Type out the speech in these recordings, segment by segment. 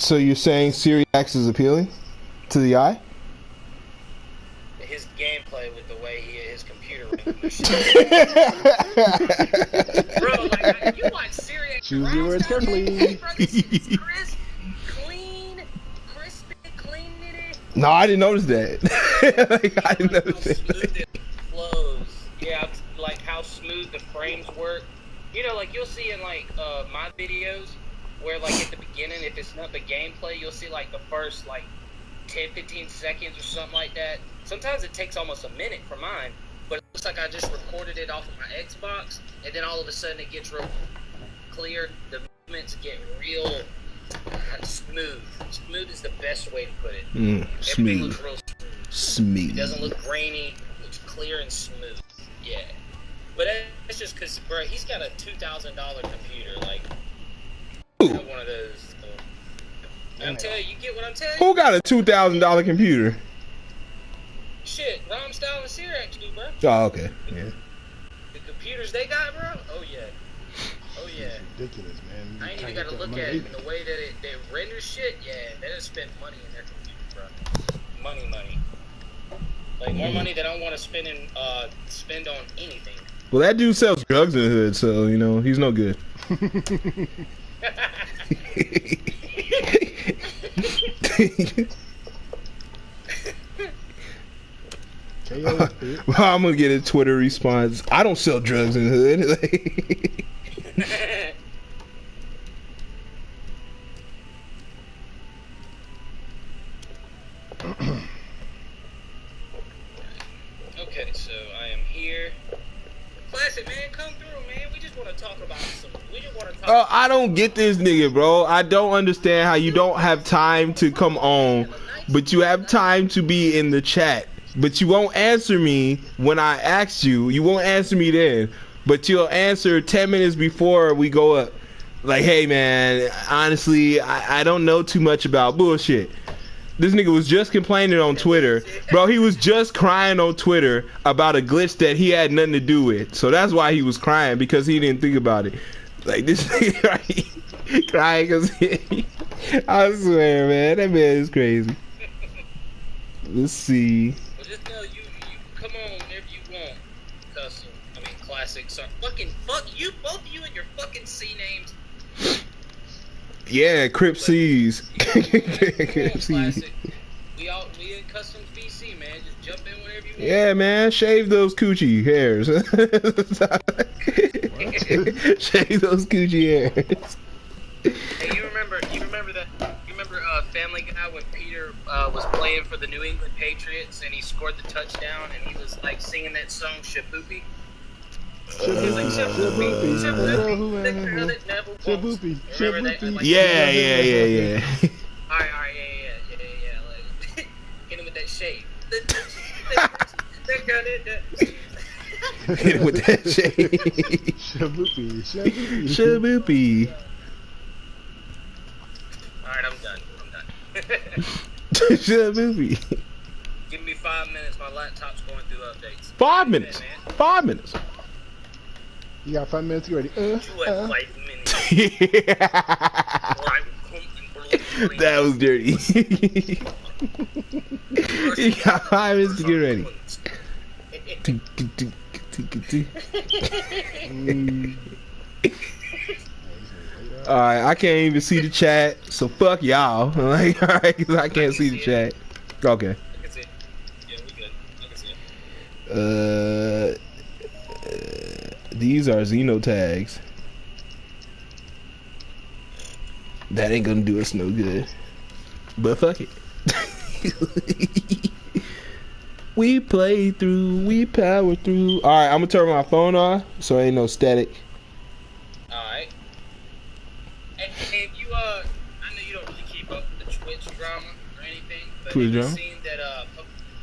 So you're saying Series X is appealing to the eye? His gameplay with the way his computer bro, like you watch Series X. Choose your words carefully. Bro, this shit is crisp, clean, crispy, clean in it. No, I didn't notice that. Like, I didn't notice how smooth that. it flows. Yeah, like how smooth the frames work. You know, like you'll see in like my videos where like at the beginning, if it's not the gameplay, you'll see like the first like 10-15 seconds or something like that. Sometimes it takes almost a minute for mine, but it looks like I just recorded it off of my Xbox, and then all of a sudden it gets real clear. The movements get real smooth. Smooth is the best way to put it. Everything Smooth. looks real Smooth. It doesn't look grainy. It looks clear and smooth. Yeah. But that's just because, bro, he's got a $2,000 computer. Like, I have one of those. I'm telling you, you get what I'm telling you? Who got a $2,000 computer? Shit, Rom Style and Cyrax do, bro. Oh, okay. Yeah. The computers they got, bro? Oh, yeah. Oh, yeah. It's ridiculous, man. I ain't even got to look at it in the way that they render shit. Yeah, they just spend money in their computer, bro. Money. Like, more money than I want to spend on anything. Well, that dude sells drugs in the hood, so, you know, he's no good. Well, I'm gonna get a Twitter response. I don't sell drugs in the hood. Okay, so I am here. Classic, man, come through, man. We just want to talk about some. We just want to talk. Oh, I don't get this nigga, bro. I don't understand how you don't have time to come on, but you have time to be in the chat. But you won't answer me when I ask you. You won't answer me then. But you'll answer 10 minutes before we go up. Like, hey, man, honestly, I don't know too much about bullshit. This nigga was just complaining on Twitter. Bro, he was just crying on Twitter about a glitch that he had nothing to do with. So that's why he was crying, because he didn't think about it. Like, this nigga right, crying because I swear, man, that man is crazy. Let's see. Well, just know you come on whenever you want. Custom. I mean, classic. So fuck you, both of you and your fucking C names. Yeah, Crip C's. Crip C's. We in Customs VC, man. Just jump in whenever you want. Yeah, man, shave those coochie hairs. Shave those coochie hairs. Hey, you remember Family Guy when Peter was playing for the New England Patriots and he scored the touchdown and he was like singing that song Shaboopy? He was like Shaboopy. Yeah. Alright, yeah. Like, hit him with that shade. Hit him with that shade. Shaboopy. Alright, I'm done. Shaboopy. Give me 5 minutes. My laptop's going through updates. 5 minutes. 5 minutes. You got 5 minutes. You ready? That was dirty. You got 5 minutes to get ready. Alright, I can't even see the chat, so fuck y'all. Like, alright, cause I can't see the chat. Okay. I can see it. Yeah, we good. I can see it. These are Xeno tags. That ain't gonna do us no good. But fuck it. We play through, we power through. Alright, I'm gonna turn my phone off so ain't no static. Alright. Hey, if you, I know you don't really keep up with the Twitch drama or anything, but have you seen that,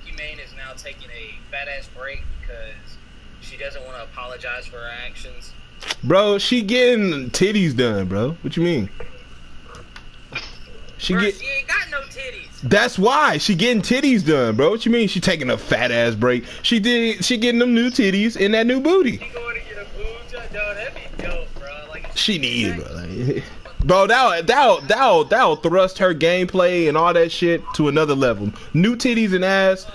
Humane is now taking a fat-ass break because she doesn't want to apologize for her actions? Bro, she getting titties done, bro. What you mean? She ain't got no titties. That's why she getting titties done, bro. What you mean? She taking a fat ass break. She getting them new titties and that new booty. She going to get a boob job? No, that'd be dope, bro. Like, she need it, bro. Like, Bro, that'll thrust her gameplay and all that shit to another level. New titties and ass.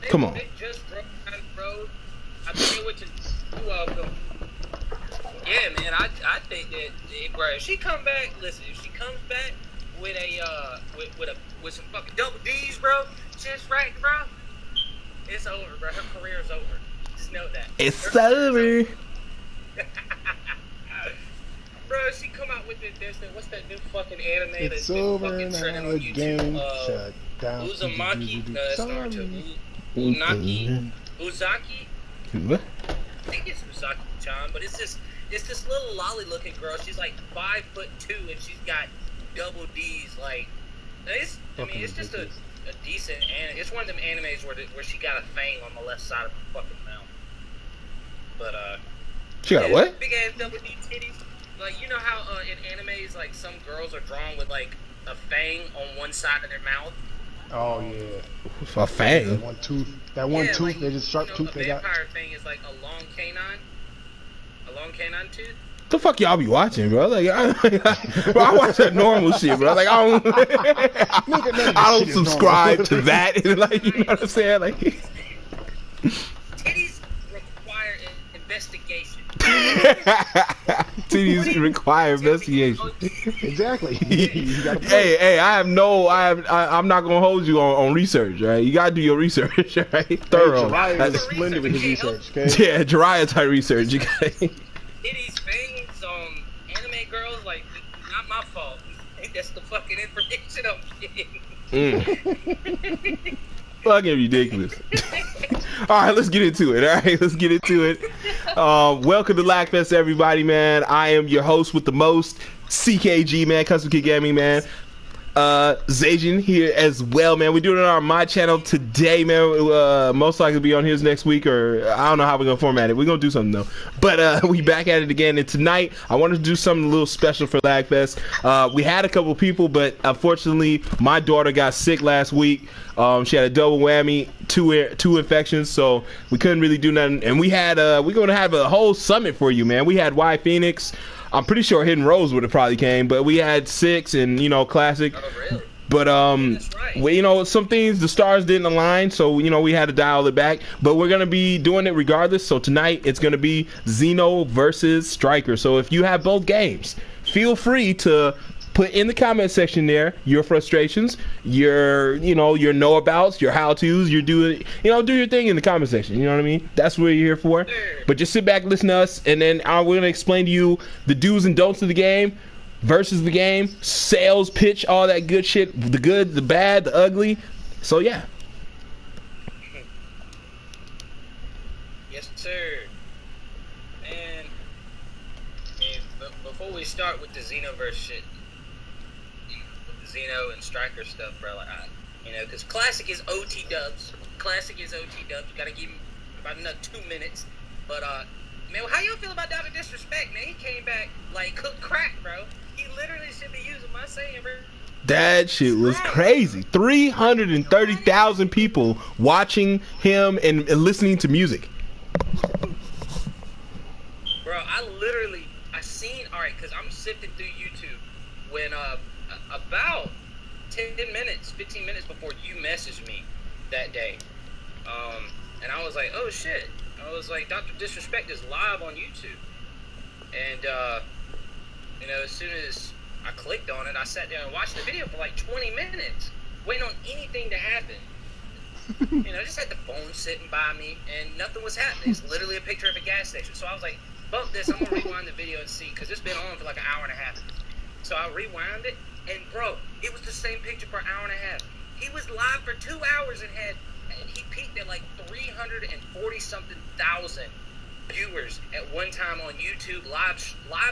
Come on. They just drove down the road. I think they went to. You're welcome. Yeah, man. I think that, bro, if she come back, listen. If she comes back with a with some fucking double D's, bro, just right, bro, it's over, bro. Her career's over. Just know that. It's over. Bro, she come out with what's that new fucking anime It's that's been over fucking now. trending on The YouTube? game shut down. Uzumaki, no, it's Naruto. Unaki, Uzaki. What? I think it's Uzaki-chan, but it's this little lolly-looking girl. She's like 5'2", and she's got double D's. Like, it's just a decent. It's one of them animes where she got a fang on the left side of her fucking mouth. But She got what? Big ass double D titties. Like, you know how in animes, like, some girls are drawn with like a fang on one side of their mouth. Oh yeah. A fang. That one tooth. Like, They just sharp tooth. A They got. vampire thing is like a long canine tooth. The fuck y'all be watching, bro? Like, bro, I watch that normal shit, bro. Like, I don't subscribe to that. Like, you know what I'm saying? Like, Titties require investigation. titties require investigation. Exactly. You gotta Hey, I'm not gonna hold you on research, right? You gotta do your research, right? Thorough. Jiraiya is splendid with his research. Okay. Yeah, Jiraiya type research. You gotta... Titties, fangs, anime girls, like, not my fault. That's the fucking information I'm getting. Fucking ridiculous. All right, let's get into it. Welcome to LAGFEST, everybody, man. I am your host with the most, CKG, man, Custom Kid Gaming, man. Xazien here as well, man. We're doing it on my channel today, man. Most likely be on his next week, or I don't know how we're gonna format it. We're gonna do something though. But we back at it again, and tonight I wanted to do something a little special for LAGFEST. We had a couple people, but unfortunately my daughter got sick last week. She had a double whammy, two infections, so we couldn't really do nothing. And we're gonna have a whole summit for you, man. We had Y Phoenix. I'm pretty sure Hidden Rose would have probably came, but we had Six and, Classic. Oh, really? But That's right. some things, the stars didn't align, so we had to dial it back. But we're gonna be doing it regardless. So tonight it's gonna be Xeno versus Striker. So if you have both games, feel free to put in the comment section there your frustrations, your know-abouts, your how-tos, do your thing in the comment section. You know what I mean? That's what you're here for. But just sit back, listen to us, and then we're gonna explain to you the do's and don'ts of the game versus the game, sales pitch, all that good shit, the good, the bad, the ugly. So yeah. Yes, sir. And before we start with the Xenoverse shit, Xeno and Striker stuff, bro. Because Classic is OT dubs. Gotta give him about another 2 minutes. But man, how y'all feel about Dr. Disrespect, man? He came back like cooked crack, bro. He literally should be using my saying, bro. That shit was crazy. 330,000 people watching him and listening to music. Bro, I seen, alright, because I'm sifting through YouTube when about 15 minutes before you messaged me that day. And I was like, oh shit. I was like, Dr. Disrespect is live on YouTube. And, as soon as I clicked on it, I sat down and watched the video for like 20 minutes, waiting on anything to happen. Just had the phone sitting by me, and nothing was happening. It's literally a picture of a gas station. So I was like, bump this, I'm going to rewind the video and see, because it's been on for like an hour and a half. So I rewound it, and bro, it was the same picture for an hour and a half. He was live for 2 hours and he peaked at like 340-something thousand viewers at one time on YouTube, live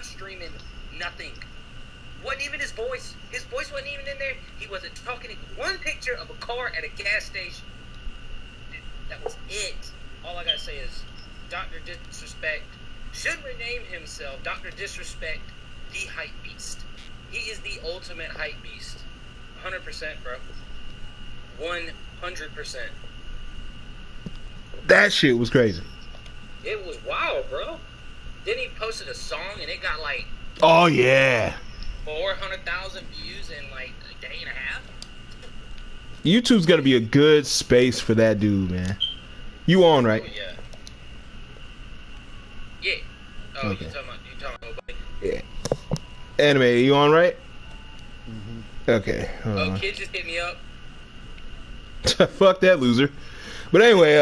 streaming nothing. Wasn't even his voice. His voice wasn't even in there. He wasn't talking. One picture of a car at a gas station. That was it. All I gotta say is Dr. Disrespect should rename himself Dr. Disrespect, the Hype Beast. He is the ultimate hype beast. 100%, bro. 100%. That shit was crazy. It was wild, bro. Then he posted a song and it got like... Oh, yeah. 400,000 views in like a day and a half. YouTube's gonna be a good space for that dude, man. You on, right? Oh, yeah. Yeah. Oh, Okay. you talking about Yeah. Anime, you on, right? Mm-hmm. Okay. Oh, kid just hit me up. Fuck that loser. But anyway,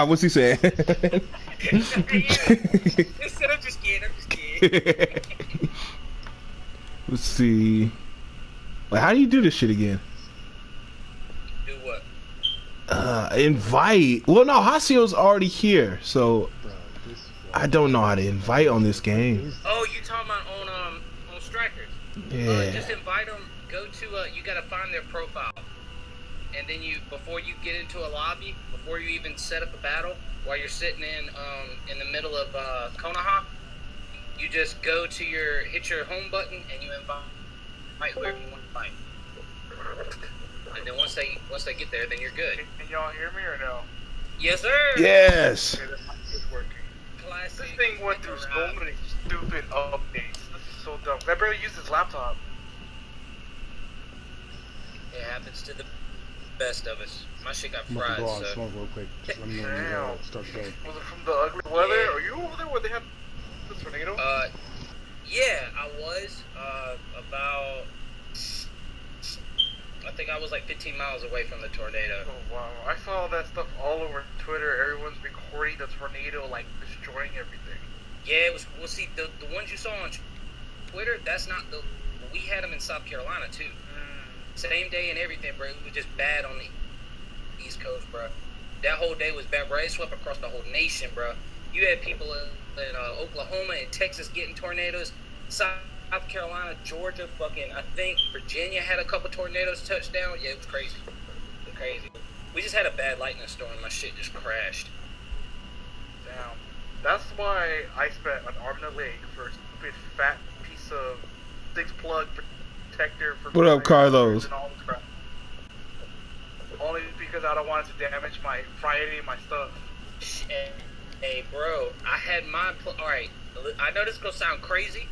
what's he saying? I'm just kidding. Let's see. Wait, how do you do this shit again? Do what? Invite. Well, no, Hasio's already here, so Bro, this I don't know how to invite on this game. Oh, you talking about on Strikers? Yeah. Just invite them. Go to you gotta find their profile, and then before you get into a lobby, before you even set up a battle, while you're sitting in the middle of Konoha, you just go to hit your home button and you invite whoever you want to invite. And then once they get there, then you're good. Can y'all hear me or no? Yes, sir. Yes. Okay, this is working. Classic. This thing went through so many stupid updates. This is so dumb. I barely use this laptop. It happens to the best of us. My shit got I'm about fried, to go out and so. smoke real quick. Just let me know when you Damn. start the game. Was it from the ugly weather? Yeah. Are you over there where they have the tornado? Yeah, I was about. I think I was like 15 miles away from the tornado. Oh wow. I saw that stuff all over Twitter. Everyone's recording the tornado like destroying everything. Yeah, it was. Well, see, the ones you saw on Twitter, that's not the. We had them in South Carolina too. Same day and everything, bro. It was just bad on the East Coast, bro. That whole day was bad, bro. It swept across the whole nation, bro. You had people in Oklahoma and Texas getting tornadoes. South Carolina, Georgia, fucking, I think Virginia had a couple tornadoes touch down. Yeah, it was crazy. It was crazy. We just had a bad lightning storm. My shit just crashed. Damn. That's why I spent an arm and a leg for a stupid fat piece of 6-plug protector for. What up, Carlos? And all this crap. Only because I don't want it to damage my Friday and my stuff. Hey, bro, I had my. Alright, I know this is gonna sound crazy,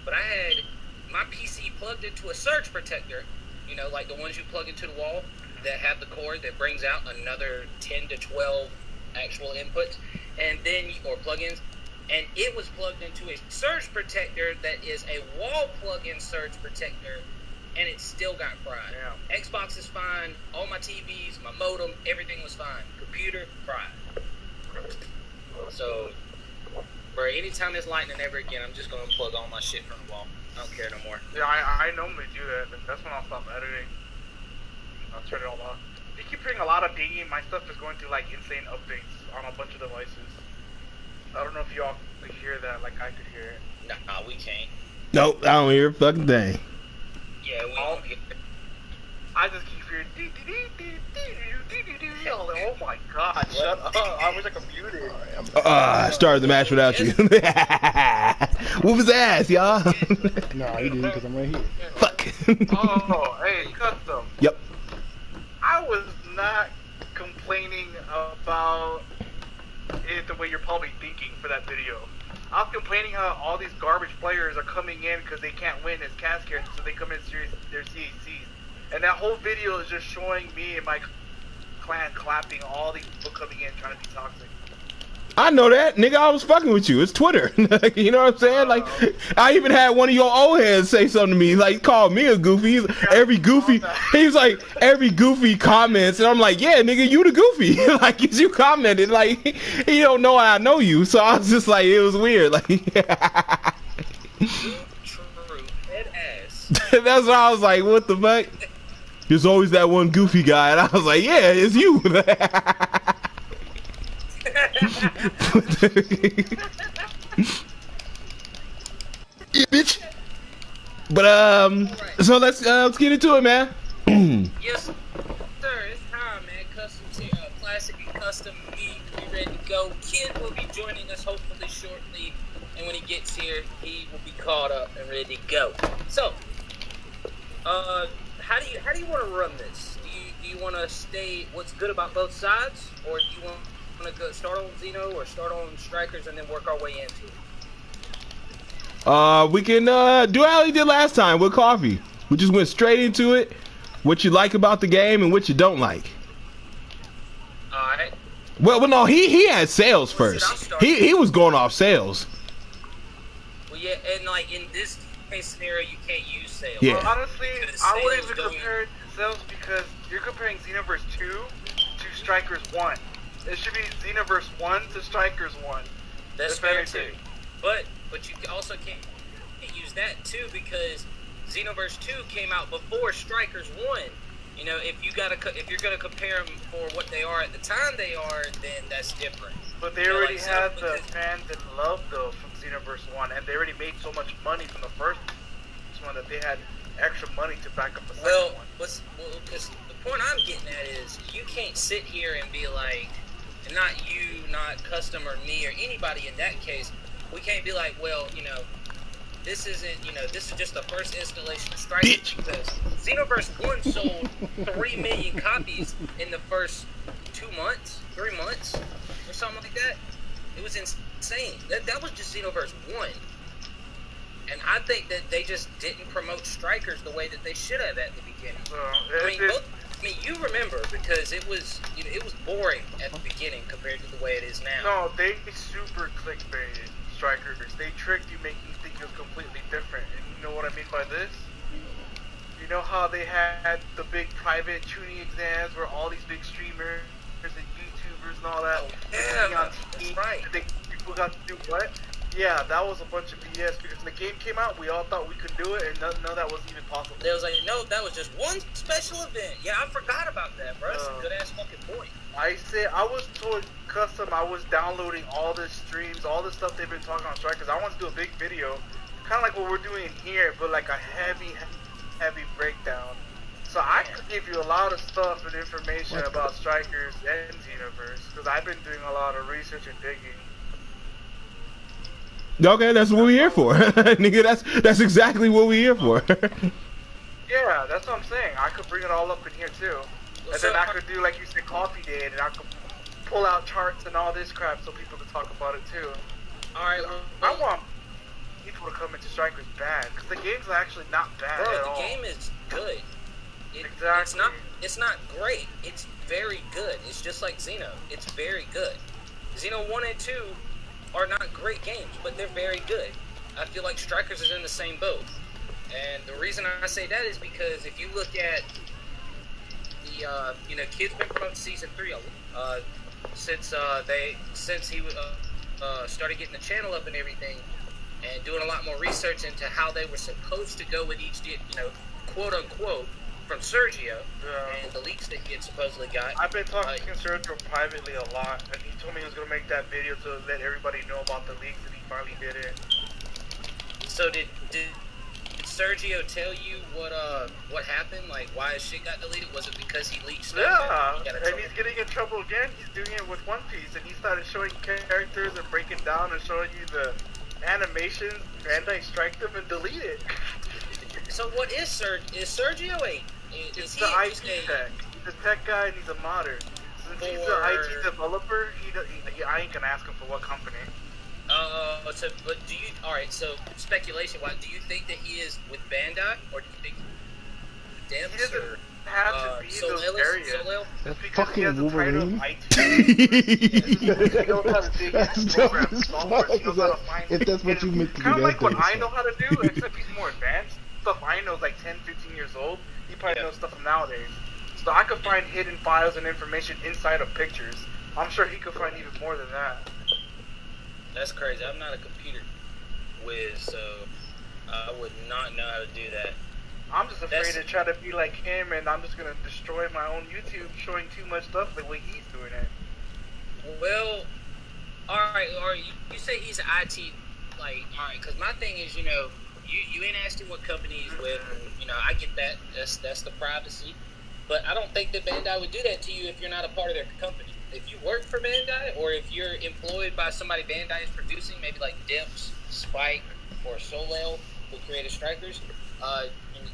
but I had my PC plugged into a surge protector. You know, like the ones you plug into the wall that have the cord that brings out another 10 to 12 actual inputs, and then or plugins. And it was plugged into a surge protector that is a wall plug-in surge protector, and it still got fried. Yeah. Xbox is fine, all my TVs, my modem, everything was fine. Computer, fried. So, bro, anytime there's lightning ever again, I'm just going to plug all my shit from the wall. I don't care no more. Yeah, I normally do that, but that's when I'll stop editing. I'll turn it all off. If you keep hearing a lot of dinging, my stuff is going through like insane updates on a bunch of devices. I don't know if y'all could hear that like I could hear it. Nah, we can't. Nope, I don't hear a fucking thing. Yeah, we don't get it. I just keep hearing oh my god, shut up. I wish I could mute it. I started the match without you. Whoop his ass, y'all. Nah, you didn't because I'm right here. Fuck. Oh, hey, custom. Yep. I was not complaining about it the way you're probably thinking for that video. I was complaining how all these garbage players are coming in because they can't win as cast characters, so they come in series their CACs. And that whole video is just showing me and my clan clapping all these people coming in trying to be toxic. I know that, nigga. I was fucking with you. It's Twitter. You know what I'm saying? Like, I even had one of your old heads say something to me, like, called me a goofy. He was like, every goofy comments, and I'm like, yeah, nigga, you the goofy. Like, you commented, like, he don't know I know you. So I was just like, it was weird. Like, True. Head ass. that's why I was like, what the fuck? There's always that one goofy guy, and I was like, yeah, it's you. Yeah, bitch. But so let's get into it, man. Yes, sir. It's time, man. Custom classic and custom me. We ready to go. Kid will be joining us hopefully shortly, and when he gets here, he will be caught up and ready to go. So, how do you want to run this? Do you want to stay what's good about both sides, or do you want to go start on Xeno or start on Strikers and then work our way into it? We can do how we did last time with coffee. We just went straight into it. What you like about the game and what you don't like. Alright. Well, no, he had sales first. He was going off sales. Well, yeah, and like in this case scenario, you can't use sales. Yeah. Well, honestly, I wouldn't even compare it to sales because you're comparing Xenoverse 2 to Strikers 1. It should be Xenoverse 1 to Strikers 1. That's fair too. But you also can't use that too because Xenoverse 2 came out before Strikers 1. You know, if you're gonna compare them for what they are at the time they are, then that's different. But they already had the fans and love though from Xenoverse 1, and they already made so much money from the first one that they had extra money to back up the second one. Because the point I'm getting at is you can't sit here and be like, and not you, not Custom or me or anybody in that case, we can't be like, well, you know, this isn't, you know, this is just the first installation of Strikers because Xenoverse 1 sold 3 million copies in the first 2 months, 3 months, or something like that. It was insane. That was just Xenoverse 1. And I think that they just didn't promote Strikers the way that they should have at the beginning. I mean, you remember because it was, you know, it was boring at the beginning compared to the way it is now. No, they super clickbaited Strikers. They tricked you, making you think it was completely different. And you know what I mean by this? You know how they had the big private tuning exams where all these big streamers and YouTubers and all that on TV, right. People got to do what? Yeah, that was a bunch of BS because when the game came out, we all thought we could do it, and none of that was even possible. They was like, no, that was just one special event. Yeah, I forgot about that, bro. That's a good ass fucking point. I was told Custom, I was downloading all the streams, all the stuff they've been talking on Strikers. I want to do a big video, kind of like what we're doing here, but like a heavy breakdown. So I could give you a lot of stuff and information about Strikers and Xenoverse because I've been doing a lot of research and digging. Okay, that's what we're here for. Nigga, that's exactly what we're here for. Yeah, that's what I'm saying. I could bring it all up in here too. And then I could do, like you said, coffee day, and I could pull out charts and all this crap so people could talk about it too. Alright, I want people to come into Strikers bad, because the game's actually not bad at all. The game is good. Exactly. It's not great. It's very good. It's just like Xeno. It's very good. Xeno 1 and 2 are not great games, but they're very good. I feel like Strikers is in the same boat. And the reason I say that is because if you look at the, you know, Kid's been promoting Season 3 since he started getting the channel up and everything, and doing a lot more research into how they were supposed to go with each, you know, quote unquote, from Sergio, and the leaks that he had supposedly got. I've been talking to Sergio privately a lot, and he told me he was going to make that video to let everybody know about the leaks, and he finally did it. So did Sergio tell you what happened? Like, why his shit got deleted? Was it because he leaked stuff? Yeah, and he's getting in trouble again. He's doing it with One Piece, and he started showing characters and breaking down and showing you the animations. Bandai strike them and delete it. So what is Sergio a? It's the IT tech. He's a tech guy and he's a modder. Since he's an IT developer, I ain't gonna ask him for what company. But do you? All right. So speculation. Why do you think that he is with Bandai, or do you think Devs he doesn't or have to be in those areas? That's Because fucking he has the title of Wolverine. IT. He knows how to dig That's into dumb programs, as software. fuck. He knows how to find If that's what you meant to do, kind of like that's what I dumb know as how to do, except he's more advanced. Stuff I know is like 10, 15 years old. He probably knows stuff from nowadays. So I could find hidden files and information inside of pictures. I'm sure he could find even more than that. That's crazy. I'm not a computer whiz, so I would not know how to do that. I'm just afraid to try to be like him, and I'm just gonna destroy my own YouTube showing too much stuff the way he's doing it. Well, alright, you say he's an IT, like, alright, because my thing is, you know, you ain't asked him what company he's with, and, you know, I get that, that's the privacy, but I don't think that Bandai would do that to you if you're not a part of their company. If you work for Bandai, or if you're employed by somebody Bandai is producing, maybe like Dimps, Spike, or Solel, who created Strikers,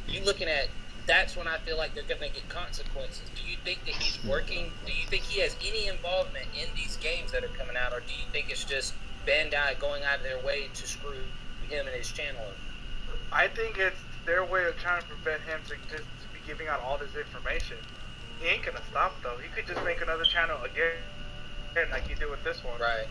you looking at, that's when I feel like they're gonna get consequences. Do you think that he's working? Do you think he has any involvement in these games that are coming out, or do you think it's just Bandai going out of their way to screw him and his channel. I think it's their way of trying to prevent him to just be giving out all this information. He ain't gonna stop though. He could just make another channel again, like he did with this one. Right.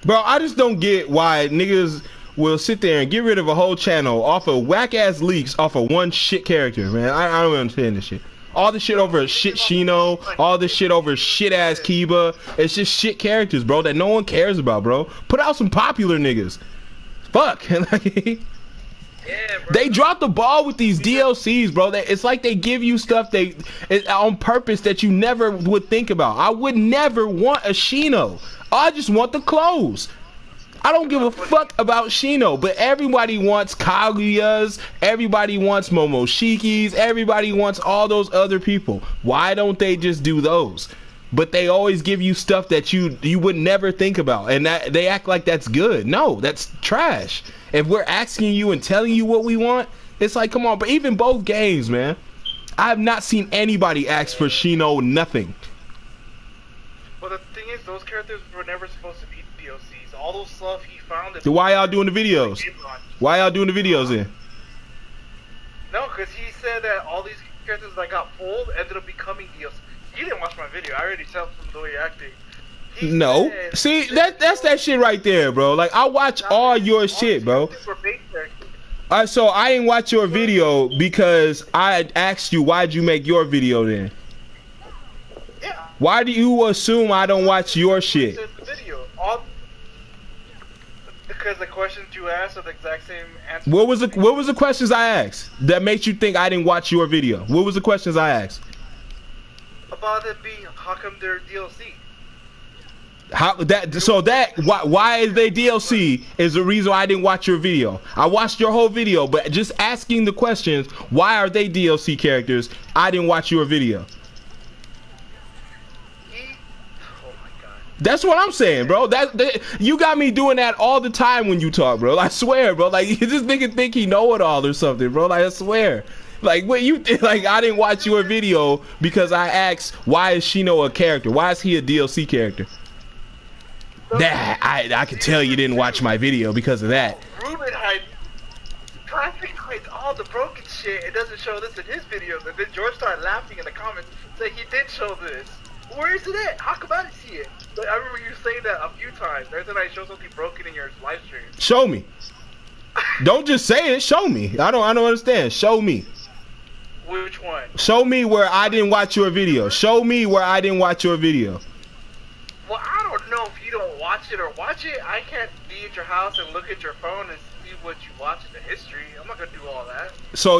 Bro, I just don't get why niggas will sit there and get rid of a whole channel off of whack-ass leaks off of one shit character, man. I don't understand this shit. All this shit over shit Shino, all this shit over shit-ass Kiba. It's just shit characters, bro, that no one cares about, bro. Put out some popular niggas. Fuck. Yeah, bro. They drop the ball with these DLCs, bro. It's like they give you stuff on purpose that you never would think about. I would never want a Shino. I just want the clothes. I don't give a fuck about Shino, but everybody wants Kaguya's, everybody wants Momoshiki's, everybody wants all those other people. Why don't they just do those? But they always give you stuff that you would never think about, and that they act like that's good. No, that's trash. If we're asking you and telling you what we want, it's like, come on. But even both games, man, I have not seen anybody ask for Shino nothing. Well, the thing is, those characters were never supposed to be DLCs. All those stuff he found. So why y'all doing the videos? Why y'all doing the videos then? No, because he said that all these characters that got pulled ended up becoming DLCs. You didn't watch my video. I already tell from the way you're acting. No, see that's that shit right there, bro. Like I watch all your shit, bro. So I didn't watch your video because I asked you why'd you make your video then. Yeah. Why do you assume I don't watch your shit? Because the questions you asked are the exact same answer. What was the questions I asked that makes you think I didn't watch your video? What was the questions I asked? About it being, how come they're DLC? Why is they DLC is the reason why I didn't watch your video. I watched your whole video, but just asking the questions, why are they DLC characters? I didn't watch your video. That's what I'm saying, bro. You got me doing that all the time when you talk, bro. I swear, bro. Like this nigga think he know it all or something, bro. Like I swear. Like what you like? I didn't watch your video because I asked why is Shino a character? Why is he a DLC character? That I can tell you didn't watch my video because of that. Ruben hides all the broken shit. It doesn't show this in his videos, and then George started laughing in the comments saying he did show this. Where is it at? How come I didn't see it? But I remember you saying that a few times. Every time I show something broken in your live stream. Show me. Don't just say it. Show me. I don't understand. Show me. Which one? Show me where I didn't watch your video. Show me where I didn't watch your video. Well, I don't know if you don't watch it or watch it. I can't be at your house and look at your phone and see what you watch in the history. I'm not gonna do all that. So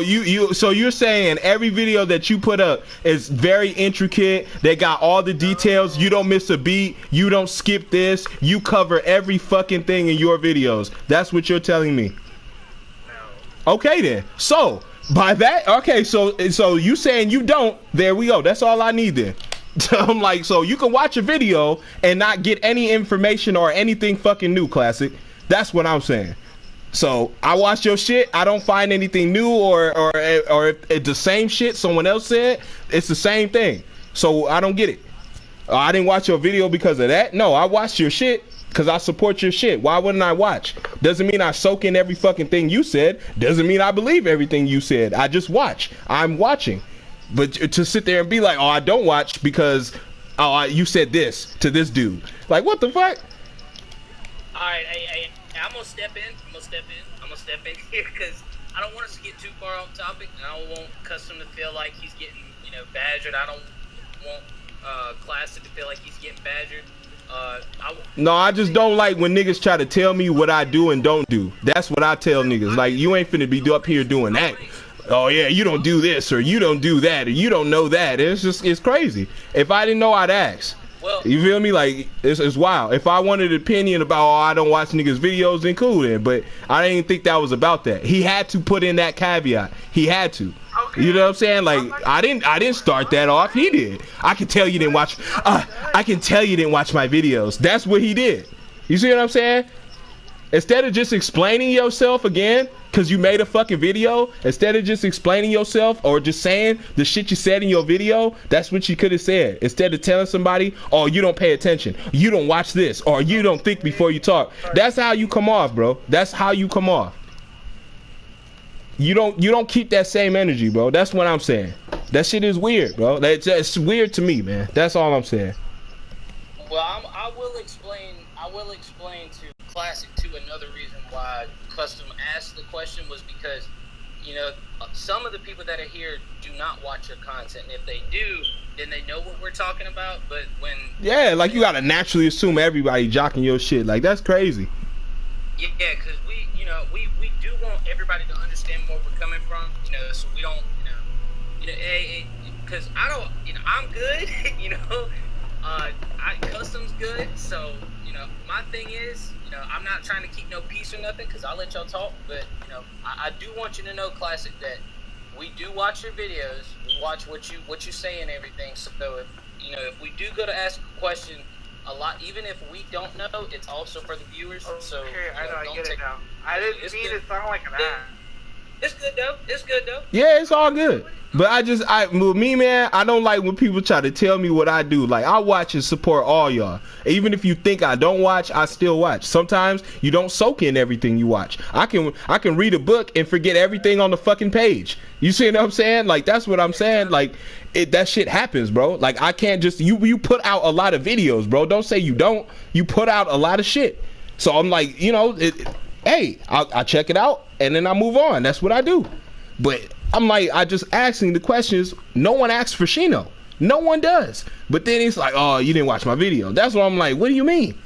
you're saying every video that you put up is very intricate. They got all the details. You don't miss a beat. You don't skip this. You cover every fucking thing in your videos. That's what you're telling me. No. Okay then. So by that, okay. So you saying you don't? There we go. That's all I need then. I'm like, so you can watch a video and not get any information or anything fucking new, Classic. That's what I'm saying. So I watch your shit. I don't find anything new or if it's the same shit someone else said. It's the same thing. So I don't get it. I didn't watch your video because of that. No, I watched your shit because I support your shit. Why wouldn't I watch? Doesn't mean I soak in every fucking thing you said. Doesn't mean I believe everything you said. I just watch. I'm watching. But to sit there and be like, oh, I don't watch because you said this to this dude. Like, what the fuck? Alright, I'm gonna step in. I'm gonna step in here because I don't want us to get too far off topic. And I don't want Custom to feel like he's getting, badgered. I don't want Classic to feel like he's getting badgered. No, I just don't like when niggas try to tell me what I do and don't do. That's what I tell niggas. Like, you ain't finna be up here doing that. Oh yeah, you don't do this or you don't do that or you don't know that. It's crazy. If I didn't know, I'd ask. Well, you feel me? Like it's wild. If I wanted an opinion about I don't watch niggas videos, then cool then. But I didn't think that was about that. He had to put in that caveat. He had to. Okay. You know what I'm saying? Like I didn't start that off. He did. I can tell you didn't watch. I can tell you didn't watch my videos. That's what he did. You see what I'm saying? Instead of just explaining yourself again, Because you made a fucking video, instead of just explaining yourself or just saying the shit you said in your video, that's what you could have said. Instead of telling somebody, oh, you don't pay attention, you don't watch this, or you don't think before you talk. That's how you come off, bro. That's how you come off. You don't keep that same energy, bro. That's what I'm saying. That shit is weird, bro. It's weird to me, man. That's all I'm saying. Well, I will explain to Classic too. Another reason why Custom asked the question was because, you know, some of the people that are here do not watch your content. And if they do, then they know what we're talking about. But when like you gotta naturally assume everybody jocking your shit. Like that's crazy. Yeah, because we do want everybody to understand where we're coming from. You know, so we don't, because I don't, I'm good. Custom's good. So my thing is, I'm not trying to keep no peace or nothing, because I'll let y'all talk. But I do want you to know, Classic, that we do watch your videos. We watch what you say and everything. So if we do go to ask a question, a lot, even if we don't know, it's also for the viewers. Okay, so I know, I get it now. I didn't mean to sound like an ass. It's good though. It's good though. Yeah, it's all good. But with me, man, I don't like when people try to tell me what I do. Like, I watch and support all y'all. Even if you think I don't watch, I still watch. Sometimes you don't soak in everything you watch. I can read a book and forget everything on the fucking page. You see what I'm saying? Like, that's what I'm saying. Like, that shit happens, bro. Like, I can't just, you put out a lot of videos, bro. Don't say you don't. You put out a lot of shit. So I'm like, hey, I check it out and then I move on. That's what I do. But I'm like, I just asking the questions. No one asks for Shino. No one does. But then it's like, oh, you didn't watch my video. That's what I'm like, what do you mean?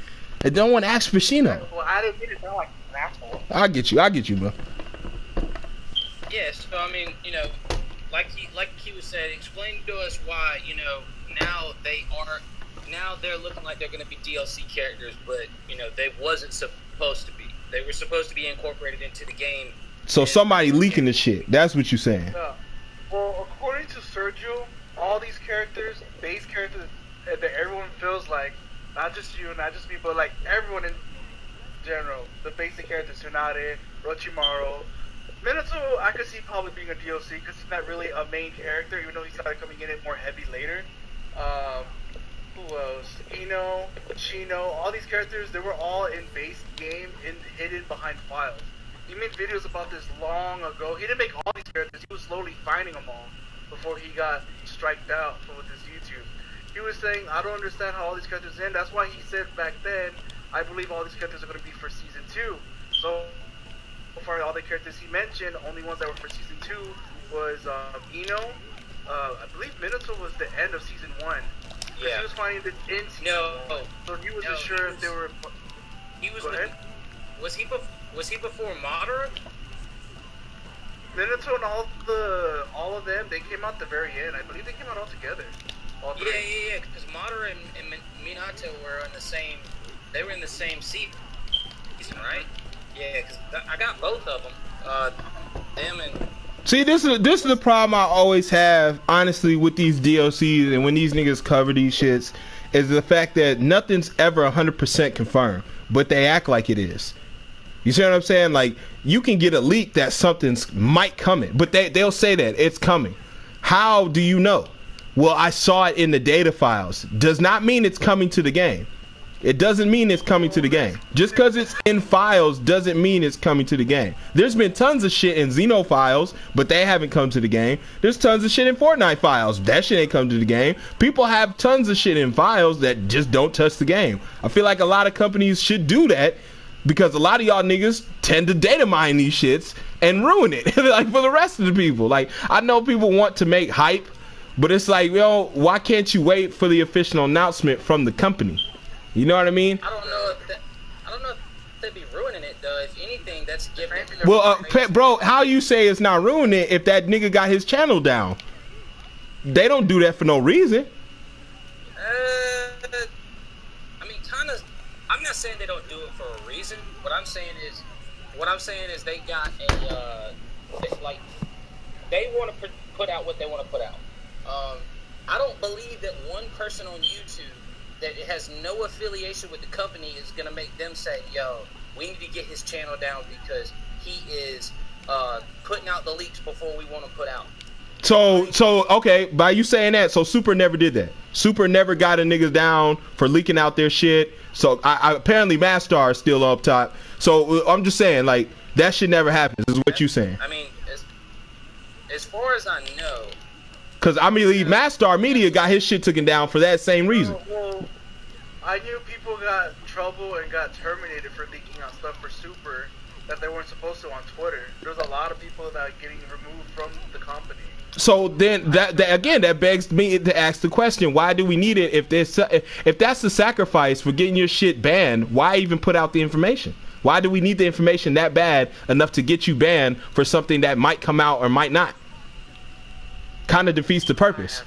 And no one asks for Shino. Well, I didn't mean to sound like an asshole. I get you, bro. Yeah, so I mean, like he was said, explain to us why, now they're looking like they're gonna be DLC characters, but they wasn't supposed to be. They were supposed to be incorporated into the game. So somebody leaking the shit. That's what you're saying. Well, according to Sergio, all these characters, base characters that everyone feels like, not just you, not just me, but like everyone in general, the basic characters, Tsunade, Orochimaru, Minato, I could see probably being a DLC because he's not really a main character, even though he started coming in it more heavy later. Who else? Ino, Chino, all these characters, they were all in base game and hidden behind files. He made videos about this long ago. He didn't make all these characters. He was slowly finding them all before he got striked out with his YouTube. He was saying, I don't understand how all these characters end. That's why he said back then, I believe all these characters are going to be for Season 2. So far, all the characters he mentioned, only ones that were for Season 2 was Ino. I believe Minato was the end of Season 1. Yeah. He was finding this in Season 1. So he wasn't sure if they were... He was... Was he before Madara? Minato and all of them, they came out the very end. I believe they came out all together. All three. Yeah. Because Madara and Minato were in the same. They were in the same season, right? Yeah, because I got both of them. Them and. See, this is the problem I always have, honestly, with these DLCs and when these niggas cover these shits, is the fact that nothing's ever 100% confirmed, but they act like it is. You see what I'm saying? Like, you can get a leak that something's might coming, but they'll say that it's coming. How do you know? Well, I saw it in the data files. Does not mean it's coming to the game. It doesn't mean it's coming to the game. Just because it's in files doesn't mean it's coming to the game. There's been tons of shit in Xeno files, but they haven't come to the game. There's tons of shit in Fortnite files. That shit ain't come to the game. People have tons of shit in files that just don't touch the game. I feel like a lot of companies should do that, because a lot of y'all niggas tend to data mine these shits and ruin it, like, for the rest of the people. Like, I know people want to make hype, but it's like, why can't you wait for the official announcement from the company? You know what I mean? I don't know if they'd be ruining it though. If anything, that's giving. Well, bro, how you say it's not ruining it if that nigga got his channel down? They don't do that for no reason. I mean, kind of. I'm not saying they don't do it for a reason. What I'm saying is they got a they want to put out what they want to put out. I don't believe that one person on YouTube that it has no affiliation with the company is gonna make them say, "Yo, we need to get his channel down because he is putting out the leaks before we want to put out. So okay, by you saying that, so Super never did that. Super never got a niggas down for leaking out their shit. So I apparently Mastar is still up top. So I'm just saying, like, that shit never happens. Is what you saying? I mean, as far as I know. Because I believe Mastar Media got his shit taken down for that same reason. Well, I knew people got in trouble and got terminated for leaking out stuff for Super that they weren't supposed to on Twitter. There's a lot of people that are getting removed from the company. So then that begs me to ask the question: why do we need it if that's the sacrifice for getting your shit banned? Why even put out the information? Why do we need the information that bad enough to get you banned for something that might come out or might not? Kind of defeats the purpose.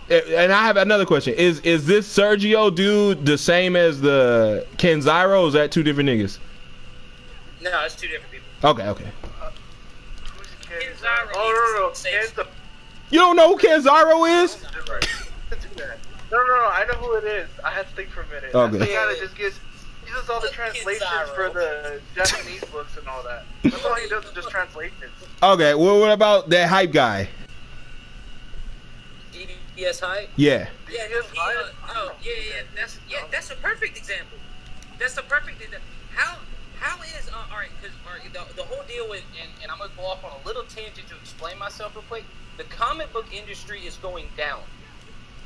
And I have another question: Is this Sergio dude the same as the Kenziro? Or is that two different niggas? No, it's two different people. Okay. Who's Kenziro? Oh, no. You don't know who Kenziro is? No, I know who it is. I had to think for a minute. Okay. That's the guy that just uses all the translations for the Japanese books and all that. That's all he does is just translations. Okay, well, what about that hype guy? DBS Hype? Yeah. Yeah, that's a perfect example. That's a perfect example. How is alright? Because the whole deal with and I'm gonna go off on a little tangent to explain myself real quick. The comic book industry is going down.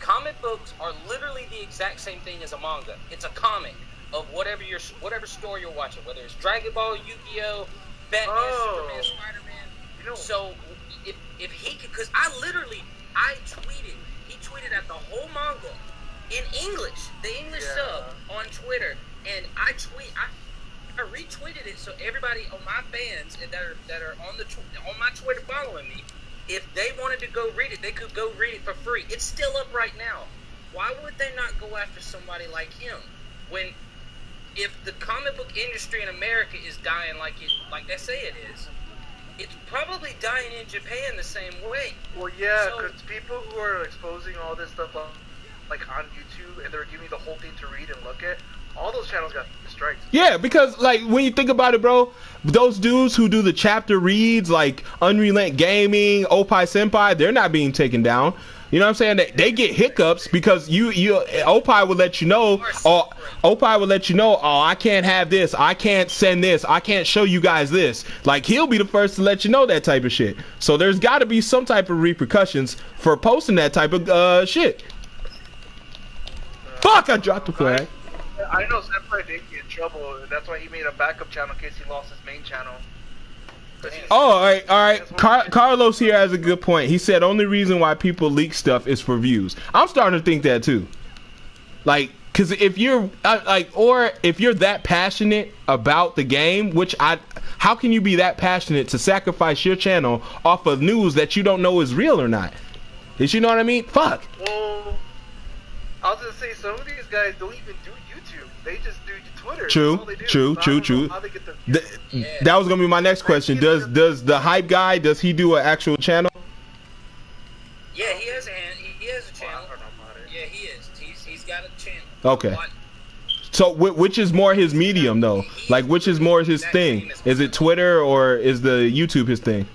Comic books are literally the exact same thing as a manga. It's a comic of whatever story you're watching, whether it's Dragon Ball, Yu-Gi-Oh, Batman, Superman, Spider-Man. So if he could, because I tweeted at the whole manga in English, the English sub on Twitter, and I retweeted it so everybody on my fans that are on my Twitter following me, if they wanted to go read it, they could go read it for free. It's still up right now. Why would they not go after somebody like him when? If the comic book industry in America is dying like they say it is, it's probably dying in Japan the same way. Well, yeah, because people who are exposing all this stuff like on YouTube and they're giving me the whole thing to read and look at, all those channels got strikes. Yeah, because like when you think about it, bro, those dudes who do the chapter reads like Unrelent Gaming, Opie Senpai, they're not being taken down. You know what I'm saying? They get hiccups because Opie will let you know. Opie will let you know. Oh, I can't have this. I can't send this. I can't show you guys this. Like he'll be the first to let you know that type of shit. So there's got to be some type of repercussions for posting that type of shit. Fuck! I dropped the flag. I know Senpai did get in trouble. That's why he made a backup channel in case he lost his main channel. Oh, all right. Carlos here has a good point. He said only reason why people leak stuff is for views. I'm starting to think that too. Like, because if you're or if you're that passionate about the game, how can you be that passionate to sacrifice your channel off of news that you don't know is real or not? Did you know what I mean? Fuck. Well, I was gonna say some of these guys don't even do YouTube. They just do Twitter. True. That was gonna be my next question. Does the hype guy, does he do an actual channel? Yeah, he has a channel. Yeah, he is. He's got a channel. Okay. So which is more his medium though? Like which is more his thing? Is it Twitter or is the YouTube his thing?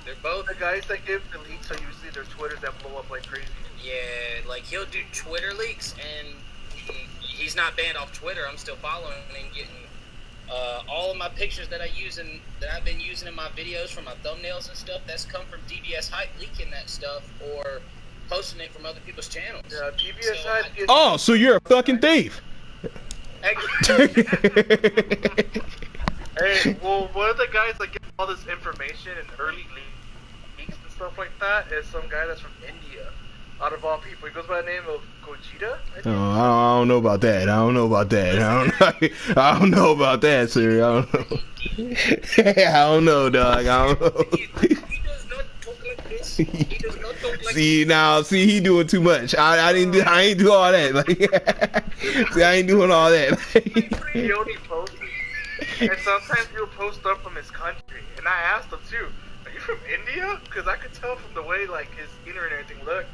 They're both. The guys that give the leaks are usually their Twitters that blow up like crazy. Yeah, like he'll do Twitter leaks and he's not banned off Twitter. I'm still following him and getting all of my pictures that I've been using in my videos for my thumbnails and stuff. That's come from DBS Hype leaking that stuff or posting it from other people's channels. Yeah, DBS Hype. Oh, so you're a fucking thief. Hey, well, one of the guys that get all this information and early leaks and stuff like that is some guy that's from India. Out of all people, he goes by the name of Gojira. Oh, I don't know about that. I don't know about that, sir. I don't know. I don't know, dog. I don't know. He does not talk like this. He does not talk like See, he doing too much. I ain't do all that. Like, see, I ain't doing all that. He only posts, and sometimes he'll post stuff from his country. And I asked him too, "Are you from India?" Because I could tell from the way his scenery and everything looked.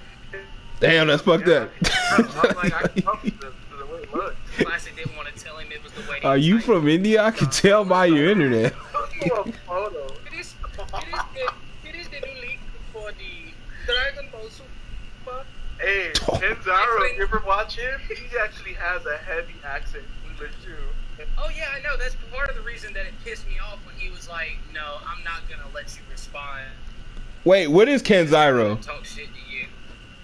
Damn, that's fucked up. I'm like, I can tell from the Look. Classic didn't want to tell him it was the way. Are you from India? I can tell by your internet. A photo. It is the new leak for the Dragon Ball Super. Hey, Kenzaro, you ever watch him? He actually has a heavy accent, English too. Oh yeah, I know. That's part of the reason that it pissed me off when he was like, "No, I'm not gonna let you respond." Wait, what is Kenzaro? Talk shit to you.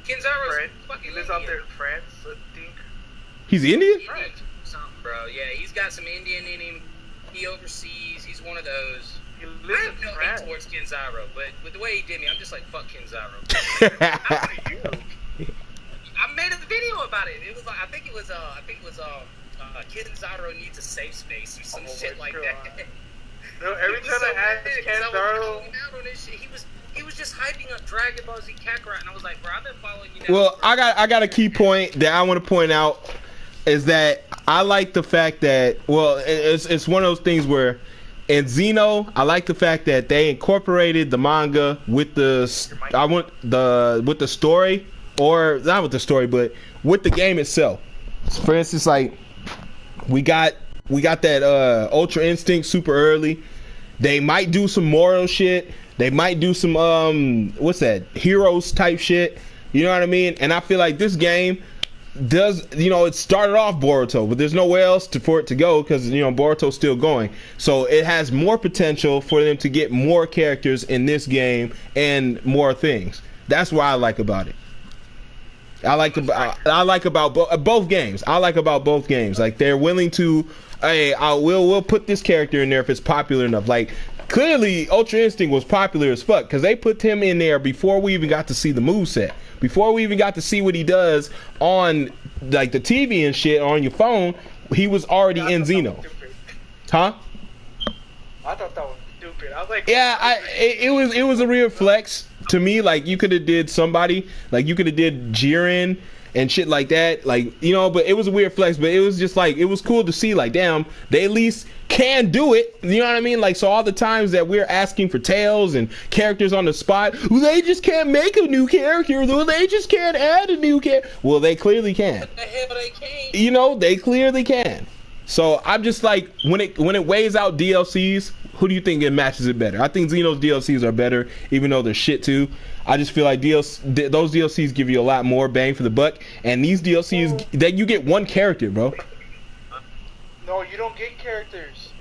Kenzaro's fucking He lives Indian. out there in France, I think. He's Indian? Indian something, bro. Yeah, he's got some Indian in him. He overseas. He's one of those. He I lives have in no hate France. towards Kenzaro, but with the way he did me, I'm just like, fuck Kenzaro. How are you? I made a video about it. It was like I think it was Kenzaro needs a safe space or some shit like God. that. No, every time I ask Kenzaro, he was just hyping up Dragon Ball Z Kakarot, and I was like, bro, I've been following you now. Well, I got a key point that I want to point out is that I like the fact that it's one of those things where in Xeno I like the fact that they incorporated the manga with the story, or not with the story but with the game itself. For instance, like we got that Ultra Instinct super early. They might do some moral shit. They might do some heroes type shit. You know what I mean? And I feel like this game does, it started off Boruto, but there's nowhere else for it to go because Boruto's still going. So it has more potential for them to get more characters in this game and more things. That's what I like about it. I like about both games. I like about both games. Like they're willing to, hey, we'll put this character in there if it's popular enough. Like clearly, Ultra Instinct was popular as fuck because they put him in there before we even got to see the moveset. Before we even got to see what he does on like the TV and shit on your phone, he was already in Xeno. Huh? I thought that was stupid. I was like, yeah, it was a real flex to me. Like you could have did somebody, like you could have did Jiren and shit like that, like but it was a weird flex. But it was just like it was cool to see, like, damn, they at least can do it. You know what I mean? Like, so all the times that we're asking for tales and characters on the spot, well, they just can't make a new character, though. They just can't add a new character. Well, they clearly can. What the hell they can't? They clearly can. So I'm just like, when it weighs out DLCs, who do you think it matches it better? I think Xeno's DLCs are better, even though they're shit too. I just feel like those DLCs give you a lot more bang for the buck, and these DLCs, that you get one character, bro. no, you don't get characters.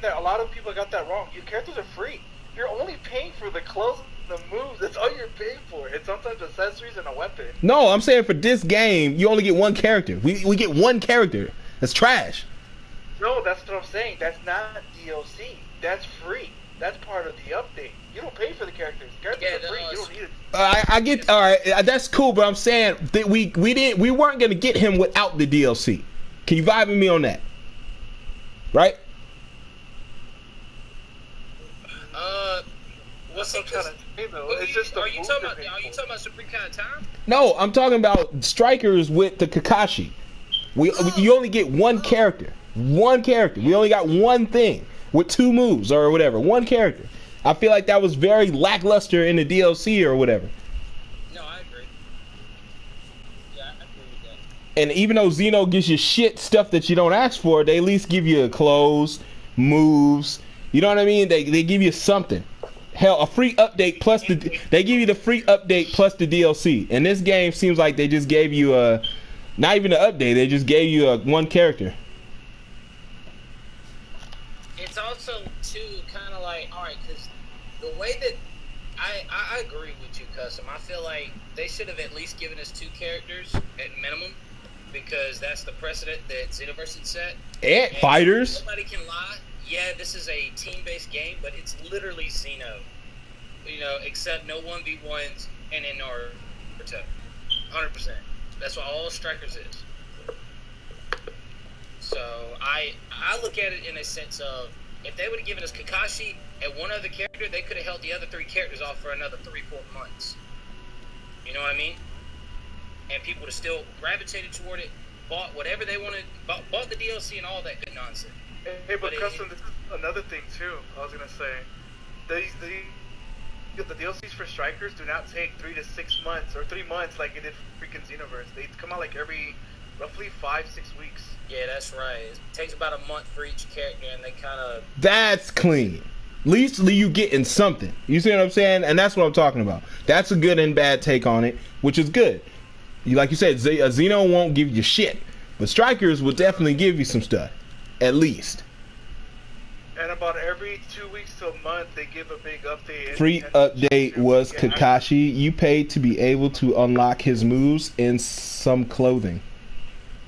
A lot of people got that wrong. Your characters are free. You're only paying for the clothes and the moves. That's all you're paying for. And sometimes accessories and a weapon. No, I'm saying for this game, you only get one character. We get one character. That's trash. No, that's what I'm saying. That's not DLC. That's free. That's part of the update. You don't pay for the characters. Characters are free. You don't need it. I get, all right. That's cool, but I'm saying that we weren't gonna get him without the DLC. Can you vibe with me on that? Right? What's That's what I'm trying to say, though. It's just are you talking about Supreme Kind of Time? No, I'm talking about strikers with the Kakashi. You only get one character. One character. We only got one thing with two moves or whatever. One character. I feel like that was very lackluster in the DLC or whatever. No, I agree. Yeah, I agree with that. And even though Xeno gives you shit stuff that you don't ask for, they at least give you clothes, moves. You know what I mean? They give you something. Hell, a free update plus they give you the free update plus the DLC. And this game seems like they just gave you not even an update. They just gave you one character. It's also too kind of like, all right, because the way that I agree with you, Custom. I feel like they should have at least given us two characters at minimum, because that's the precedent that XENOVERSE had set. And fighters. Nobody can lie. Yeah, this is a team-based game, but it's literally Xeno. Except no 1v1s and in Naruto. 100%. That's what all Strikers is. So I look at it in a sense of, if they would have given us Kakashi and one other character, they could have held the other three characters off for another 3-4 months. You know what I mean? And people would have still gravitated toward it, bought whatever they wanted, bought the DLC and all that good nonsense. Hey, but Custom, this is another thing too. I was gonna say, the DLCs for Strikers do not take 3 to 6 months or 3 months like it did for freaking Xenoverse. They come out like every roughly 5-6 weeks. Yeah, that's right. It takes about a month for each character, and they kind of... That's clean. At least you getting something. You see what I'm saying? And that's what I'm talking about. That's a good and bad take on it, which is good. Like you said, Xeno won't give you shit, but Strikers will definitely give you some stuff, at least. And about every 2 weeks to a month, they give a big update. Free update was Kakashi. You paid to be able to unlock his moves in some clothing.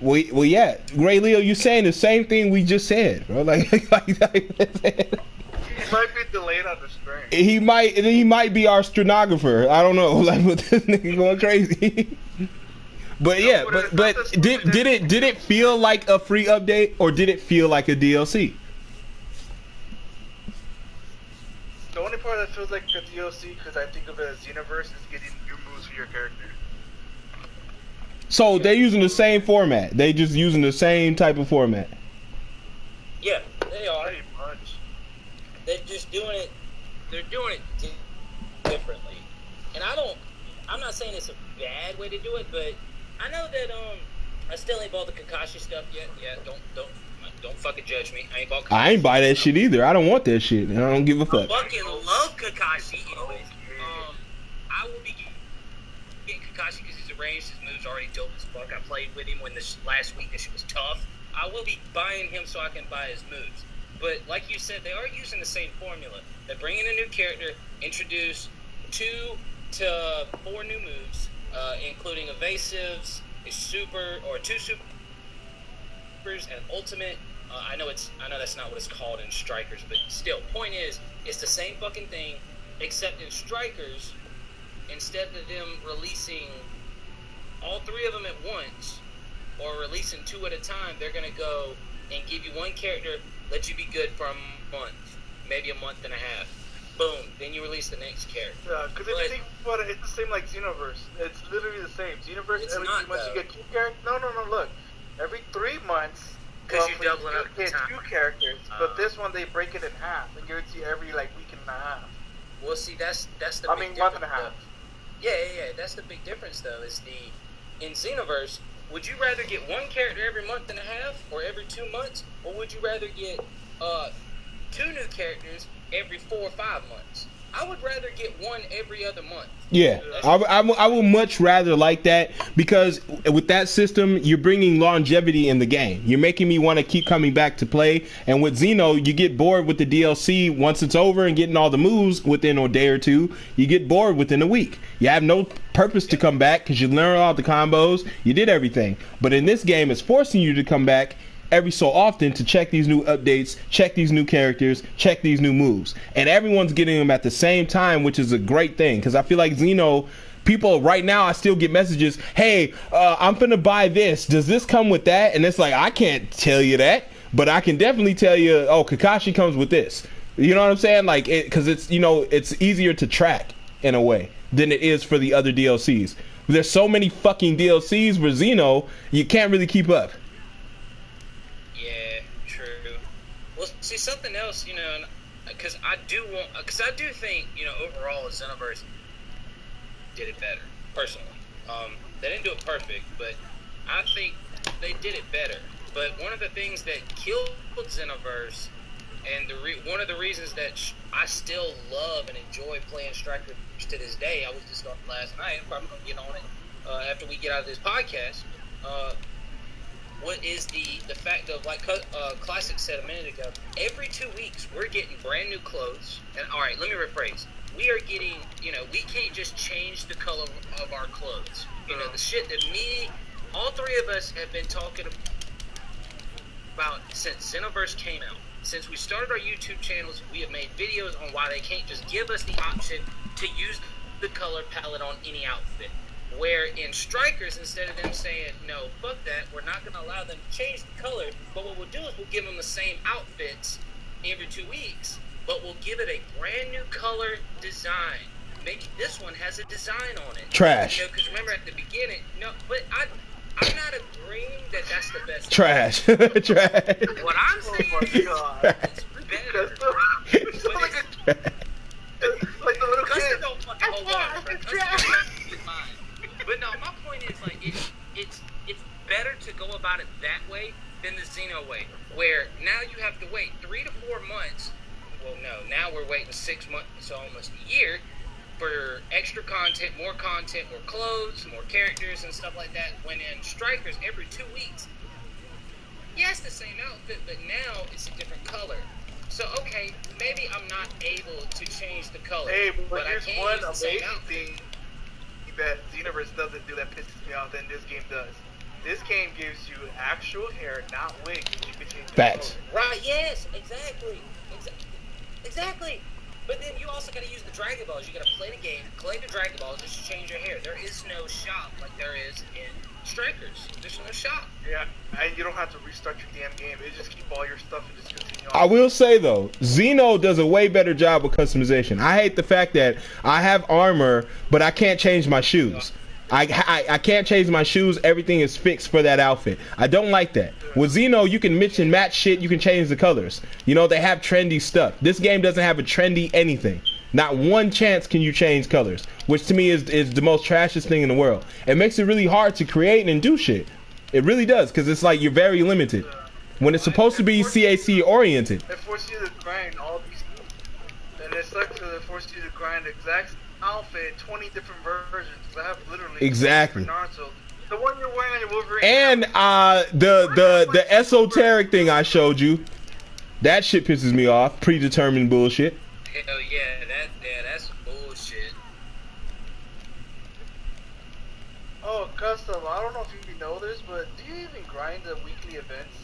Well, yeah, Gray Leo, you saying the same thing we just said, bro. Like He might be delayed on the stream. he might be our stenographer. I don't know. Like, but this nigga going crazy. But yeah, but did it feel like a free update, or did it feel like a DLC? The only part that feels like a DLC, because I think of it as XENOVERSE, is getting new moves for your character. So they're using the same format. They just using the same type of format. Yeah, they are. Pretty much. They're just doing it. They're doing it differently. And I'm not saying it's a bad way to do it, but I know that I still ain't bought the Kakashi stuff yet. Yeah, don't fucking judge me. I ain't bought Kakashi. I ain't buy that shit either. I don't want that shit. I don't give a fuck. I fucking love Kakashi. Anyways, I will be getting Kakashi because he's arranged. His moves already dope as fuck. I played with him when this last week. This shit was tough. I will be buying him so I can buy his moves. But like you said, they are using the same formula. They're bringing a new character, introduce 2 to 4 new moves, including evasives, a super or 2 supers, and ultimate. I know that's not what it's called in Strikers, but still, point is, it's the same fucking thing, except in Strikers, instead of them releasing all 3 of them at once, or releasing 2 at a time, they're gonna go and give you one character, let you be good for a month, maybe a month and a half. Boom, then you release the next character. Yeah, because if you think about it, it's the same like XENOVERSE. It's literally the same. XENOVERSE, every 3 months you get 2 characters. No, look. Every 3 months, because you double it up you get 2 characters. But this one, they break it in half and give it to you every like week and a half. Well, see, that's the big month and a half. Yeah, that's the big difference, though, is in XENOVERSE, would you rather get 1 character every month and a half, or every 2 months, or would you rather get 2 new characters every 4 or 5 months? I would rather get 1 every other month. Yeah, I would much rather like that, because with that system, you're bringing longevity in the game. You're making me want to keep coming back to play. And with Xeno, you get bored with the DLC once it's over and getting all the moves within a day or 2. You get bored within a week. You have no purpose to come back because you learn all the combos. You did everything. But in this game, it's forcing you to come back every so often to check these new updates, check these new characters, check these new moves. And everyone's getting them at the same time, which is a great thing, because I feel like Xeno, people right now, I still get messages, hey, I'm finna buy this. Does this come with that? And it's like, I can't tell you that, but I can definitely tell you, oh, Kakashi comes with this. You know what I'm saying? Like, because it's, it's easier to track in a way than it is for the other DLCs. There's so many fucking DLCs for Xeno, you can't really keep up. Yeah, true. Well, see, something else, because I do think, overall, XENOVERSE did it better, personally. They didn't do it perfect, but I think they did it better. But one of the things that killed XENOVERSE, and one of the reasons that I still love and enjoy playing Strikers to this day, I was just on last night, I'm probably going to get on it after we get out of this podcast, what is the fact of, like Classic said a minute ago, every 2 weeks we're getting brand new clothes. And all right, let me rephrase. We are getting, we can't just change the color of our clothes. The shit that all 3 of us have been talking about since XENOVERSE came out. Since we started our YouTube channels, we have made videos on why they can't just give us the option to use the color palette on any outfit. Where in Strikers, instead of them saying, no, fuck that, we're not going to allow them to change the color, but what we'll do is we'll give them the same outfits every 2 weeks, but we'll give it a brand new color design. Maybe this one has a design on it. Trash. Because remember at the beginning, but I'm not agreeing that that's the best. Trash. Trash. What I'm saying is it's better. Like the little kid. Don't fucking hold on. But no, my point is, like, it's better to go about it that way than the Xeno way, where now you have to wait 3 to 4 months. Well, no, now we're waiting 6 months, so almost a year, for extra content, more clothes, more characters, and stuff like that. When in Strikers, every 2 weeks, yes, the same outfit, but now it's a different color. So, okay, maybe I'm not able to change the color. Hey, but I here's can one use the same amazing outfit. thing that Xenoverse doesn't do that pisses me off than this game does. This game gives you actual hair, not wigs, that you can change the Facts. color. Right, yes, exactly. Exactly. But then you also got to use the Dragon Balls. You got to play the game, play the Dragon Balls, just to change your hair. There is no shop like there is in Strikers. There's no shop. Yeah, and you don't have to restart your damn game. It just keep all your stuff and just continue on. I will say though, Xeno does a way better job with customization. I hate the fact that I have armor, but I can't change my shoes. I can't change my shoes. Everything is fixed for that outfit. I don't like that. With Xeno, you can mix and match shit. You can change the colors. You know, they have trendy stuff. This game doesn't have a trendy anything. Not one chance can you change colors, which to me is the most trashiest thing in the world. It makes it really hard to create and do shit. It really does, because it's like you're very limited. When it's supposed to be CAC oriented. It forces you to grind all these, and it sucks because it forces you to grind the exact outfit, 20 different versions. I have literally Exactly. Naruto. The one you're wearing on your Wolverine. And the esoteric thing I showed you, that shit pisses me off. Predetermined bullshit. Hell yeah, that's bullshit. Oh, Custom, I don't know if you know this, but do you even grind the weekly events?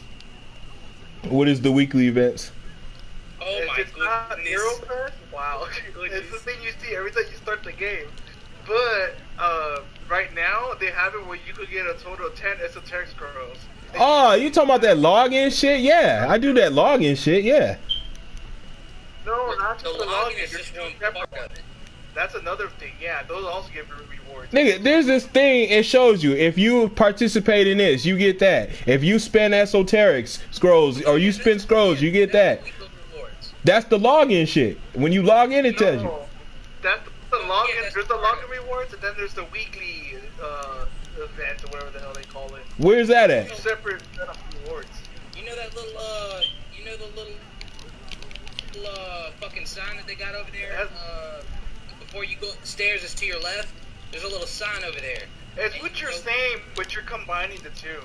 What is the weekly events? Oh my It's not goodness. Hero Fest? Wow. It's the thing you see every time you start the game. But right now, they have it where you could get a total of 10 esoteric scrolls. Oh, you talking about that login shit? Yeah, I do that login shit, yeah. No, not The just the login login. is You're just doing one separate part of ones. it. That's another thing. Yeah, those also get rewards. Nigga, there's this thing, it shows you, if you participate in this, you get that. If you spend esoterics scrolls, or you spend scrolls, you get that. That's the login shit. When you log in, it tells you. No, that's the login. that's There's the part of login rewards, and then there's the weekly event or whatever the hell they call it. Where's that at? Two separate set of rewards. You know that little, you know the little fucking sign that they got over there? Before you go upstairs, it's to your left. There's a little sign over there. It's And what you you're go- saying, but you're combining the two.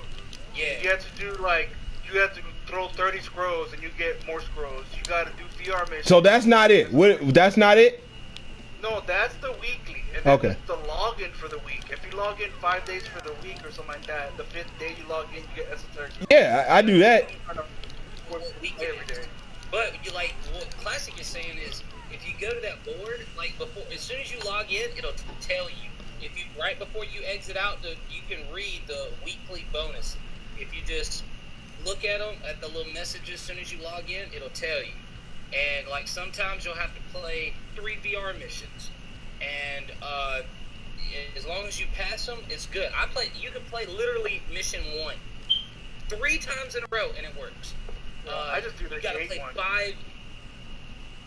Yeah. You have to do like, you have to throw 30 scrolls and you get more scrolls. You gotta do VR missions. So that's not it. What? That's not it? No, that's the weekly. And then Okay. it's the login for the week. If you log in 5 days for the week or something like that, the 5th day you log in, you get esoteric. Yeah, I do that. Every day. But you like what Classic is saying is if you go to that board, like before, as soon as you log in, it'll tell you. If you right before you exit out, you can read the weekly bonus. If you just look at them at the little messages as soon as you log in, it'll tell you. And like sometimes you'll have to play 3 VR missions, and as long as you pass them, it's good. You can play literally mission 1 3 times in a row, and it works. I just do the You gotta gate play one. 5.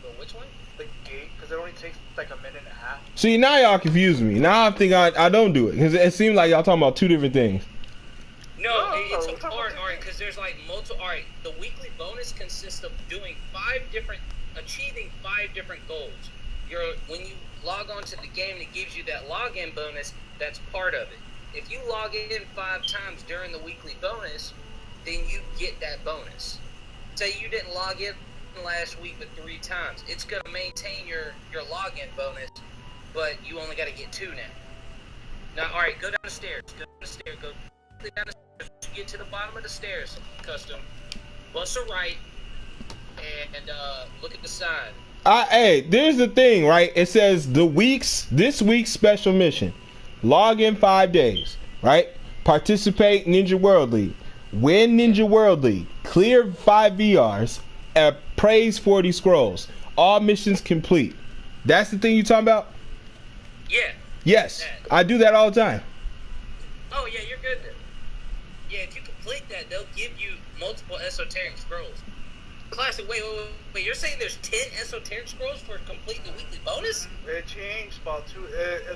Well, which one? The gate, because it only takes like a minute and a half. See, now y'all confuse me. Now I think I don't do it. Because it seems like y'all talking about two different things. No, it's a part, alright, because there's like multiple. Alright, the weekly bonus consists of doing achieving 5 different goals. When you log on to the game, it gives you that login bonus. That's part of it. If you log in 5 times during the weekly bonus, then you get that bonus. Say you didn't log in last week but 3 times, it's gonna maintain your login bonus, but you only got to get 2 now. Now, all right, go down the stairs. Go down the stairs. Go down the stairs. You get to the bottom of the stairs, Custom. Bust a right and look at the side. Hey, there's the thing, right? It says this week's special mission. Log in 5 days, right? Participate Ninja World League. Win Ninja World League. Clear 5 VRs. Praise 40 scrolls. All missions complete. That's the thing you talking about? Yeah. Yes. I do that all the time. Oh, yeah, you're good then. Yeah, if you complete that, they'll give you multiple esoteric scrolls. Classic, wait. You're saying there's 10 esoteric scrolls for completing the weekly bonus? It changed about 2.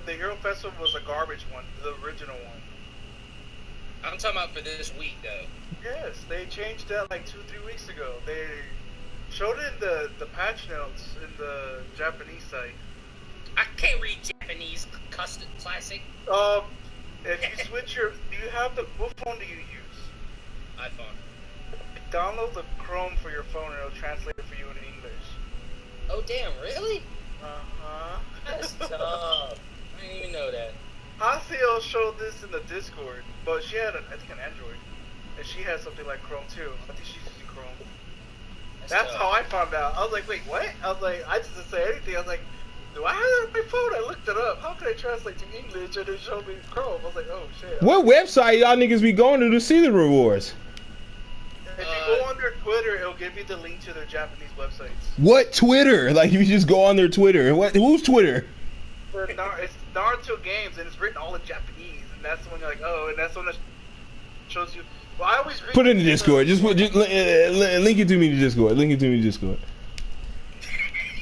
The Hero Festival was a garbage one, the original one. I'm talking about for this week though. Yes, they changed that like 2-3 weeks ago. They showed it in the patch notes in the Japanese site. I can't read Japanese custom classic. If you switch do you have what phone do you use? iPhone. Download the Chrome for your phone and it'll translate it for you in English. Oh damn, really? Uh-huh. That's tough. I didn't even know that. Haseo showed this in the Discord, but she had I think an Android. And she has something like Chrome too. I think she's using Chrome. That's how I found out. I was like, wait, what? I was like, I just didn't say anything. I was like, do I have that on my phone? I looked it up. How can I translate to English and it showed me Chrome? I was like, oh shit. What website y'all niggas be going to see the rewards? If you go on their Twitter, it'll give you the link to their Japanese websites. What Twitter? Like you just go on their Twitter. Who's Twitter? It's Naruto Games and it's written all in Japanese, and that's when you're like, oh, and that's when it shows you. Well, I always put it in the Discord. Just link it to me to Discord. Link it to me to Discord.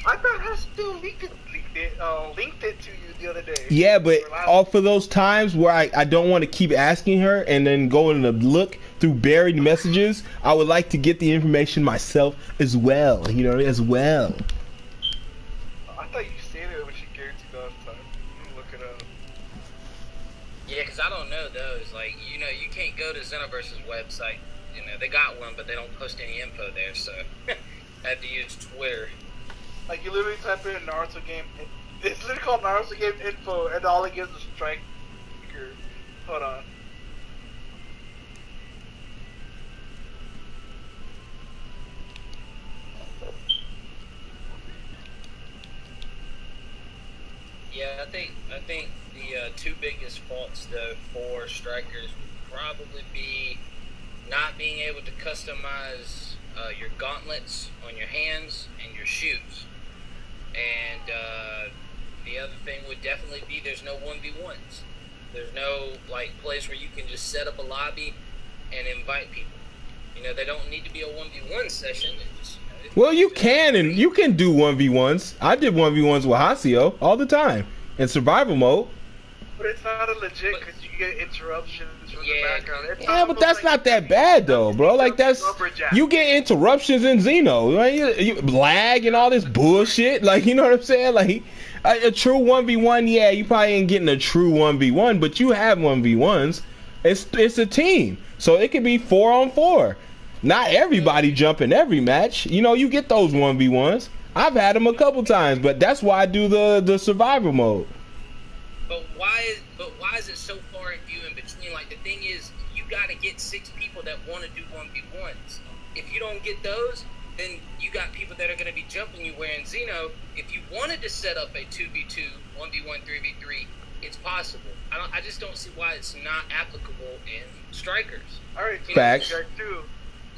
I thought I still linked it to you the other day. Yeah, but all for those times where I don't want to keep asking her and then going to look through buried messages, I would like to get the information myself as well. You know, as well. I thought you said it when she guaranteed the last time. Look it up. Yeah, because I don't know those. Like, you know, you can't go to XENOVERSE's website. You know, they got one, but they don't post any info there, so I have to use Twitter. Like, you literally type in Naruto game. It's literally called Naruto game info, and all it gives is Striker. Hold on. Yeah, I think the two biggest faults though for strikers would probably be not being able to customize your gauntlets on your hands and your shoes, and the other thing would definitely be there's no 1v1s. There's no like place where you can just set up a lobby and invite people. You know, they don't need to be a 1v1 session. Just, well, you can do 1v1s. I did 1v1s with Haseo all the time in survival mode. But it's not a legit because you get interruptions from the background. Yeah, but that's not that bad though, bro. Like you get interruptions in Xeno, right? You lag and all this bullshit. Like, you know what I'm saying? Like a true 1v1, yeah, you probably ain't getting a true 1v1, but you have 1v1s. It's a team, so it could be 4-on-4. Not everybody jumping every match. You know, you get those 1v1s. I've had them a couple times, but that's why I do the survival mode. But why is it so far and few in between? Like, the thing is, you got to get 6 people that want to do 1v1s. If you don't get those, then you got people that are going to be jumping you. Where in Xeno, if you wanted to set up a 2v2, 1v1, 3v3, it's possible. I just don't see why it's not applicable in strikers. All right, facts.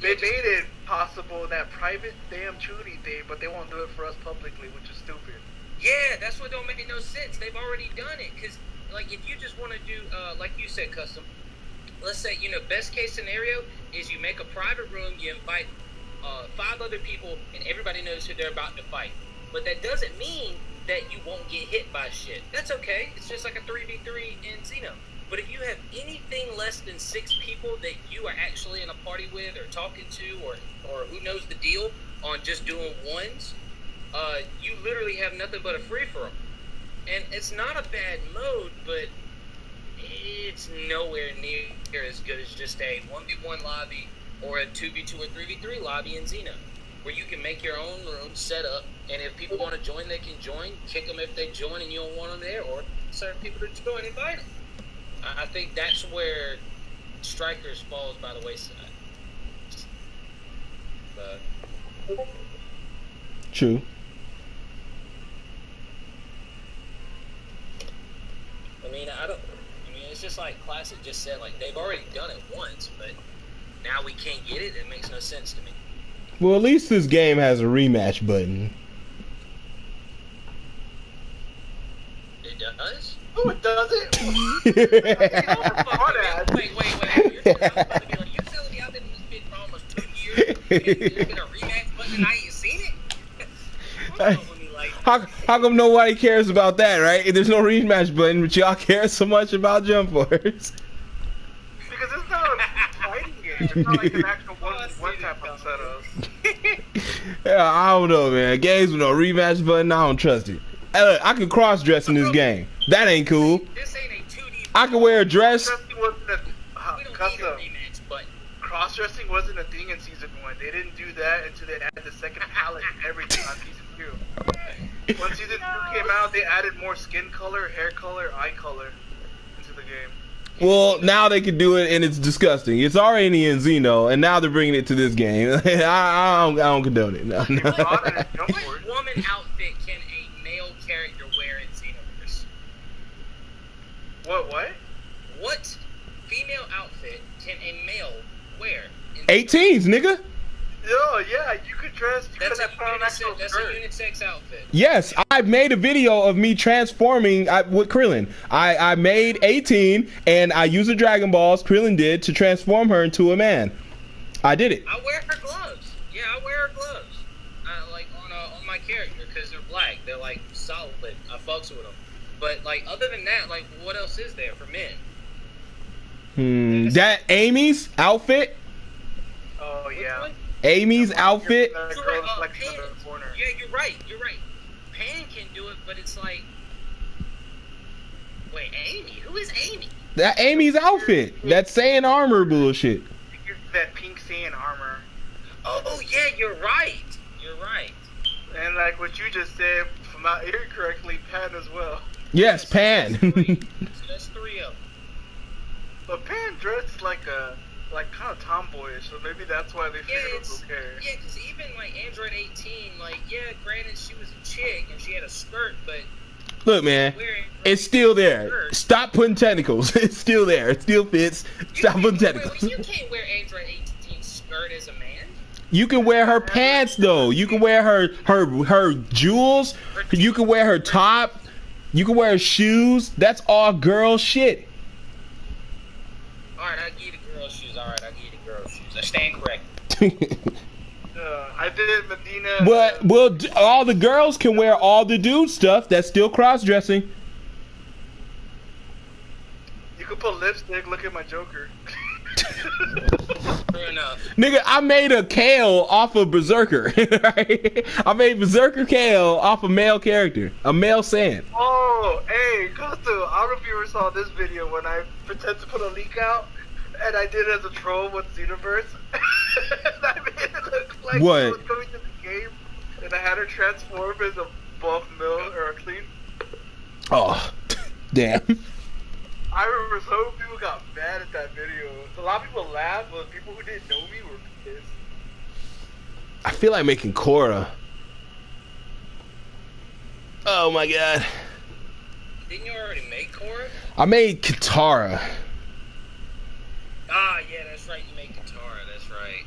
They made it possible in that private damn shooting thing, but they won't do it for us publicly, which is stupid. Yeah, that's what don't make no sense. They've already done it. Because, like, if you just want to do, like you said, custom, let's say, you know, best case scenario is you make a private room, you invite 5 other people, and everybody knows who they're about to fight. But that doesn't mean that you won't get hit by shit. That's okay. It's just like a 3v3 in Xeno. But if you have anything less than 6 people that you are actually in a party with or talking to or who knows the deal on just doing ones, you literally have nothing but a free-for-all. And it's not a bad mode, but it's nowhere near as good as just a 1v1 lobby or a 2v2 or 3v3 lobby in Xeno, where you can make your own room, set up, and if people want to join, they can join. Kick them if they join and you don't want them there, or certain people to join, invite them. I think that's where strikers falls by the wayside. But true. I mean, it's just like Classic just said, like, they've already done it once, but now we can't get it. It makes no sense to me. Well, at least this game has a rematch button. It does? No, it doesn't. Wait. You're telling me I've been in this bitch for almost 2 years, and there's been a rematch button and I ain't seen it? How come nobody cares about that, right? There's no rematch button, but y'all care so much about Jump Force. Because it's not It's not like an actual one tap on setup. Yeah, I don't know, man. Games with no rematch button, I don't trust it. Hey, look, I can cross dress in this game. That ain't cool. This ain't a 2D. I can wear a dress. Cross-dressing wasn't a, We don't need a custom. rematch button. Cross-dressing wasn't a thing in season 1. They didn't do that until they added the second palette and everything on season 2. When season 2 came out, they added more skin color, hair color, eye color into the game. Well, now they can do it, and it's disgusting. It's already in Xeno, and now they're bringing it to this game. I don't condone it. No, no. What woman outfit can a male character wear in Xenoverse? What? What female outfit can a male wear? In 18s, nigga. Yeah, you could dress. You That's could a have put on actual unisex. That's a skirt. unisex outfit. Yes, I made a video of me transforming with Krillin. I made 18, and I used the Dragon Balls, Krillin did, to transform her into a man. I did it. I wear her gloves. Yeah, I wear her gloves. Like on my character because they're black. They're like solid. I fucks with them. But like other than that, like what else is there for men? That Amy's outfit? Oh Which yeah. one? Amy's outfit? That You're girl right, flexing Pan. in the corner. Yeah, you're right. Pan can do it, but it's like, wait, Amy? Who is Amy? That Amy's outfit. That Saiyan armor bullshit. That pink Saiyan armor. Oh yeah, you're right. You're right. And like what you just said, if I'm not hearing correctly, Pan as well. Yes, Pan. Three. So that's 3 of them. But Pan dressed like kind of tomboyish, so maybe that's why they figured it was okay. Yeah, because even like Android 18, like yeah, granted she was a chick and she had a skirt, but Look, man, it's still there. Stop putting technicals. It's still there. It still fits. Stop putting technicals. You can't wear Android 18 skirt as a man. You can wear her pants though. You can wear her jewels. You can wear her top. You can wear her shoes. That's all girl shit. Alright, I'll give you the girl shoes. Alright, I'll give you the girl shoes. I stand corrected. I did Medina. But well, all the girls can wear all the dude stuff. That's still cross dressing. You could put lipstick. Look at my Joker. Fair enough. Nigga, I made a Kale off of Berserker. Right? I made Berserker Kale off a male character, a male Saiyan. Oh, hey, Costa, I don't know if you ever saw this video when I pretend to put a leak out, and I did it as a troll with Xenoverse. And I made it look like What? she was coming to the game, and I had her transform as a buff male or a clean. Oh, damn. I remember so many people got mad at that video. A lot of people laughed, but people who didn't know me were pissed. I feel like making Korra. Oh my god. Didn't you already make Korra? I made Katara. Ah, yeah, that's right. You made Katara. That's right.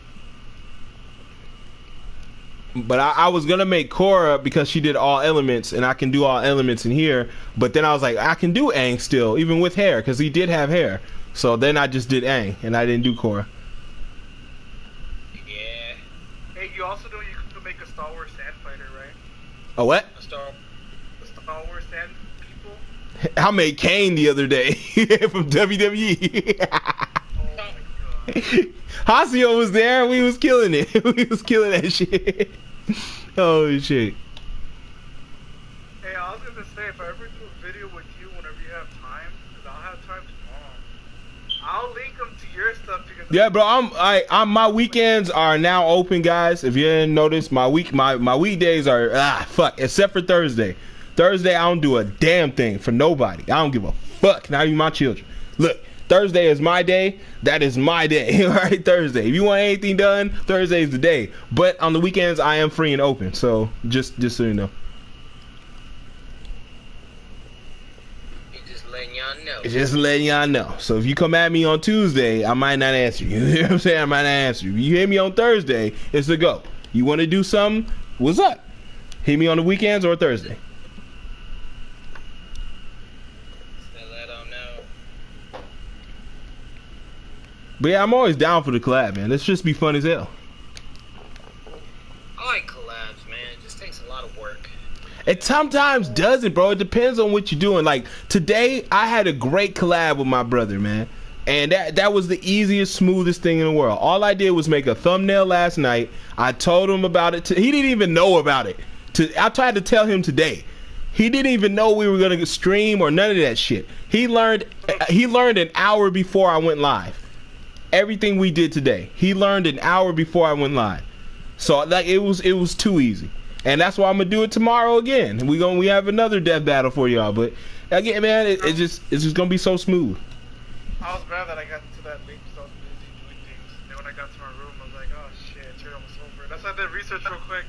But I was gonna make Korra because she did all elements, and I can do all elements in here. But then I was like, I can do Aang still, even with hair, because he did have hair. So then I just did Aang, and I didn't do Korra. Yeah. Hey, you also know you could make a Star Wars sand fighter, right? Oh, what? A Star. The Star Wars sand people. I made Kane the other day from WWE. Oh my god. Hasio was there. We was killing it. We was killing that shit. Oh shit. Hey, I was gonna say, if I ever do a video with you whenever you have time, because I'll have time tomorrow, I'll link them to your stuff because Yeah, bro. I'm my weekends are now open, guys. If you didn't notice, my weekdays are fuck, except for Thursday. Thursday I don't do a damn thing for nobody. I don't give a fuck. Not even my children. Look, Thursday is my day. That is my day. All right, Thursday. If you want anything done, Thursday is the day. But on the weekends, I am free and open. So just so you know. Just letting y'all know. Just letting y'all know. So if you come at me on Tuesday, I might not answer you. You know what I'm saying? I might not answer you. If you hit me on Thursday, it's a go. You want to do something? What's up? Hit me on the weekends or Thursday. But yeah, I'm always down for the collab, man. Let's just be fun as hell. I like collabs, man. It just takes a lot of work. It sometimes doesn't, bro. It depends on what you're doing. Like today, I had a great collab with my brother, man. And that was the easiest, smoothest thing in the world. All I did was make a thumbnail last night. I told him about it. He didn't even know about it. I tried to tell him today. He didn't even know we were gonna stream or none of that shit. He learned an hour before I went live. Everything we did today, he learned an hour before I went live. So like it was too easy. And that's why I'm gonna do it tomorrow again. We have another death battle for y'all. But again, man, it's just gonna be so smooth. I was glad that I got to that late because I was busy doing things. And when I got to my room, I was like, oh shit, it's almost over. That's why I did research real quick.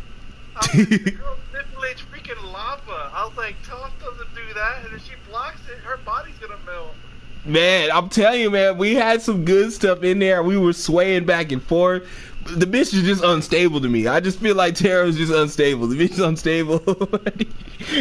I was like, the girl manipulates freaking lava. I was like, Tough doesn't do that, and if she blocks it, her body's gonna melt. Man, I'm telling you, man, we had some good stuff in there. We were swaying back and forth. The bitch is just unstable to me. I just feel like Tara is just unstable. The bitch is unstable.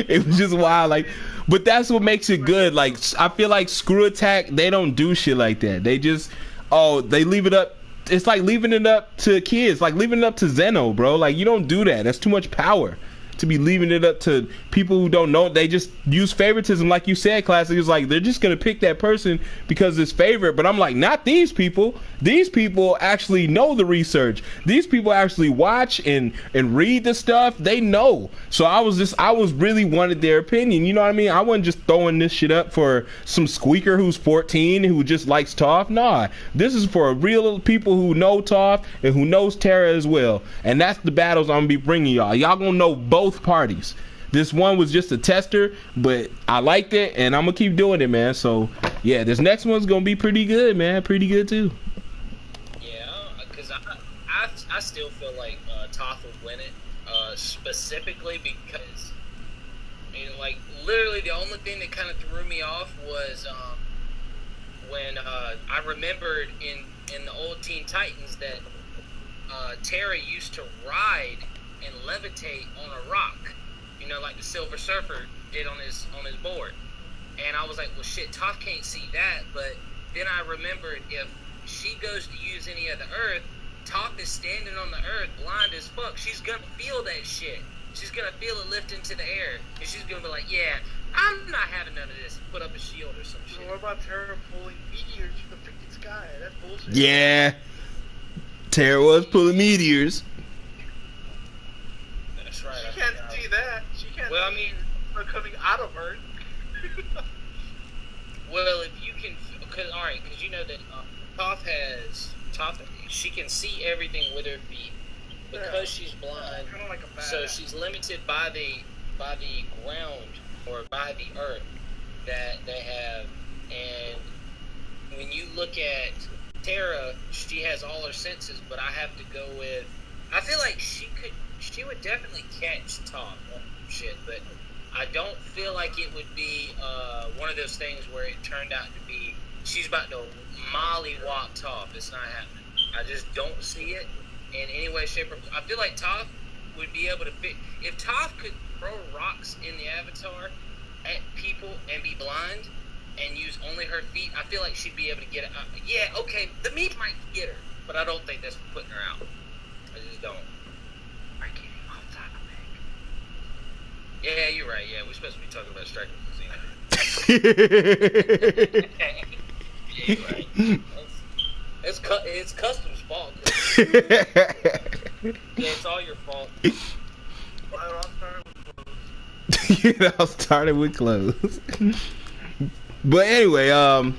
It was just wild, like. But that's what makes it good. Like, I feel like Screw Attack, they don't do shit like that. They just, they leave it up. It's like leaving it up to kids, like leaving it up to Xeno, bro. Like, you don't do that. That's too much power to be leaving it up to people who don't know. They just use favoritism, like you said, Classic. It's like they're just gonna pick that person because it's favorite. But I'm like, not these people. These people actually know the research. These people actually watch and read the stuff. They know. So I was really wanted their opinion. You know what I mean? I wasn't just throwing this shit up for some squeaker who's 14 who just likes Toph. Nah, this is for real people who know Toph and who knows Terra as well. And that's the battles I'm gonna be bringing y'all. Y'all gonna know both parties. This one was just a tester, but I liked it, and I'm gonna keep doing it, man. So yeah, this next one's gonna be pretty good, man. Pretty good too. I still feel like Toph would win it, specifically because, like, literally the only thing that kind of threw me off was when I remembered in the old Teen Titans that Terra used to ride and levitate on a rock, like the Silver Surfer did on his board. And I was like, well, shit, Toph can't see that. But then I remembered if she goes to use any of the Earth, Toph is standing on the Earth, blind as fuck. She's gonna feel that shit. She's gonna feel it lift into the air, and she's gonna be like, "Yeah, I'm not having none of this." Put up a shield or some shit. So what about Terra pulling meteors from the freaking sky? That's bullshit. Yeah, Terra was pulling meteors. That's right. She can't see that. She can't. Well, see her coming out of Earth. Well, if you can, because you know that Toph she can see everything with her feet because she's blind. Kind of like a so she's limited by the ground or by the earth that they have. And when you look at Terra, she has all her senses, but I have to go with. I feel like she would definitely catch Toph on shit, but I don't feel like it would be one of those things where it turned out to be she's about to mollywop Toph. It's not happening. I just don't see it in any way, shape, or form. I feel like Toph would be able to fit. If Toph could throw rocks in the Avatar at people and be blind and use only her feet, I feel like she'd be able to get it. Yeah, okay, the meat might get her, but I don't think that's putting her out. I just don't. We're getting off topic. Yeah, you're right. Yeah, we're supposed to be talking about Strike Cuisine. Yeah, you're right. It's Custom's fault. Yeah, it's all your fault. I'll start it with clothes. But anyway, I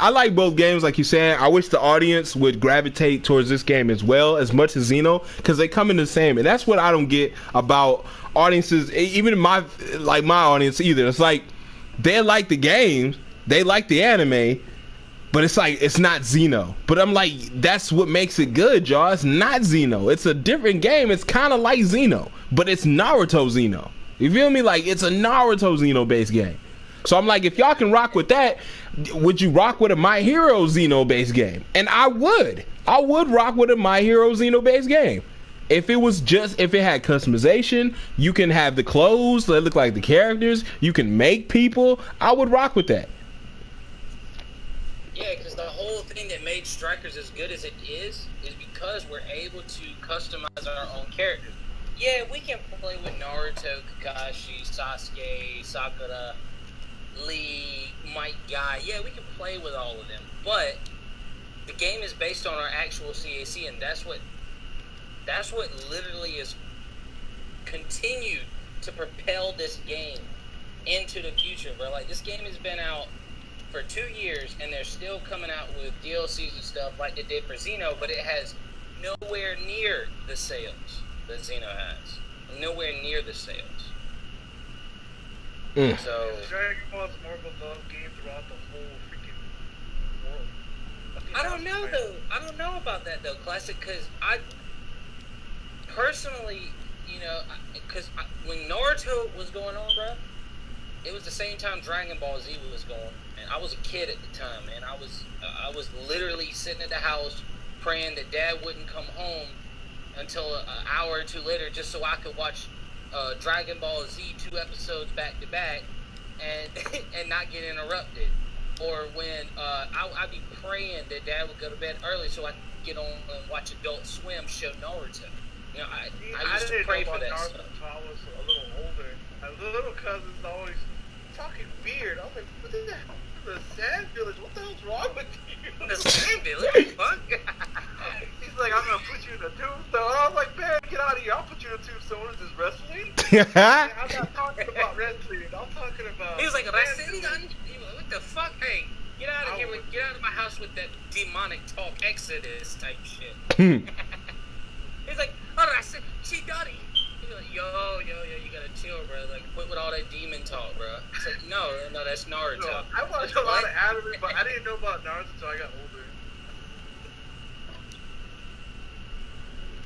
like both games, like you said. I wish the audience would gravitate towards this game as well, as much as Xeno, because they come in the same. And that's what I don't get about audiences, even my audience either. It's like they like the games, they like the anime, but it's like it's not Xeno. But I'm like, that's what makes it good, y'all. It's not Xeno. It's a different game. It's kind of like Xeno, but it's Naruto Xeno. You feel me? Like, it's a Naruto Xeno based game. So I'm like, if y'all can rock with that, would you rock with a My Hero Xeno based game? And I would rock with a My Hero Xeno based game. If it had customization, you can have the clothes that look like the characters, you can make people, I would rock with that. Yeah, because the whole thing that made Strikers as good as it is because we're able to customize our own characters. Yeah, we can play with Naruto, Kakashi, Sasuke, Sakura, League, Might Guy. Yeah, we can play with all of them, but the game is based on our actual CAC, and that's what literally is continued to propel this game into the future, bro. Like, this game has been out for 2 years, and they're still coming out with DLCs and stuff like they did for Xeno, but it has nowhere near the sales that Xeno has. Nowhere near the sales. So Dragon Ball is more of a love game throughout the whole freaking world. I don't know though. I don't know about that though, Classic, because I personally, you know, because when Naruto was going on, bro, it was the same time Dragon Ball Z was going, and I was a kid at the time, man. I was literally sitting at the house praying that Dad wouldn't come home until an hour or two later, just so I could watch Dragon Ball Z 2 episodes back to back, and not get interrupted. Or when I'd be praying that Dad would go to bed early so I could get on and watch Adult Swim show Naruto. You know, I used to pray for that Naruto stuff. until I was a little older. My little cousin's always talking weird. I was like, what the hell? The Sand Village? What the hell's wrong with you? The Sand Village? Fuck. He's like, I'm gonna put you in a tombstone. I was like, man, get out of here. I'll put you in a tombstone. What is this, wrestling? I'm not talking about wrestling. I'm talking about... He was like, wrestling? What the fuck? Hey, get out of here. Get out of my house with that demonic talk, Exodus type shit. He's like, oh, I said, Chidori. He's like, yo, you gotta chill, bro. Like, quit with all that demon talk, bro. It's like, no, that's Naruto. No, I watched a lot of anime, but I didn't know about Naruto until I got older.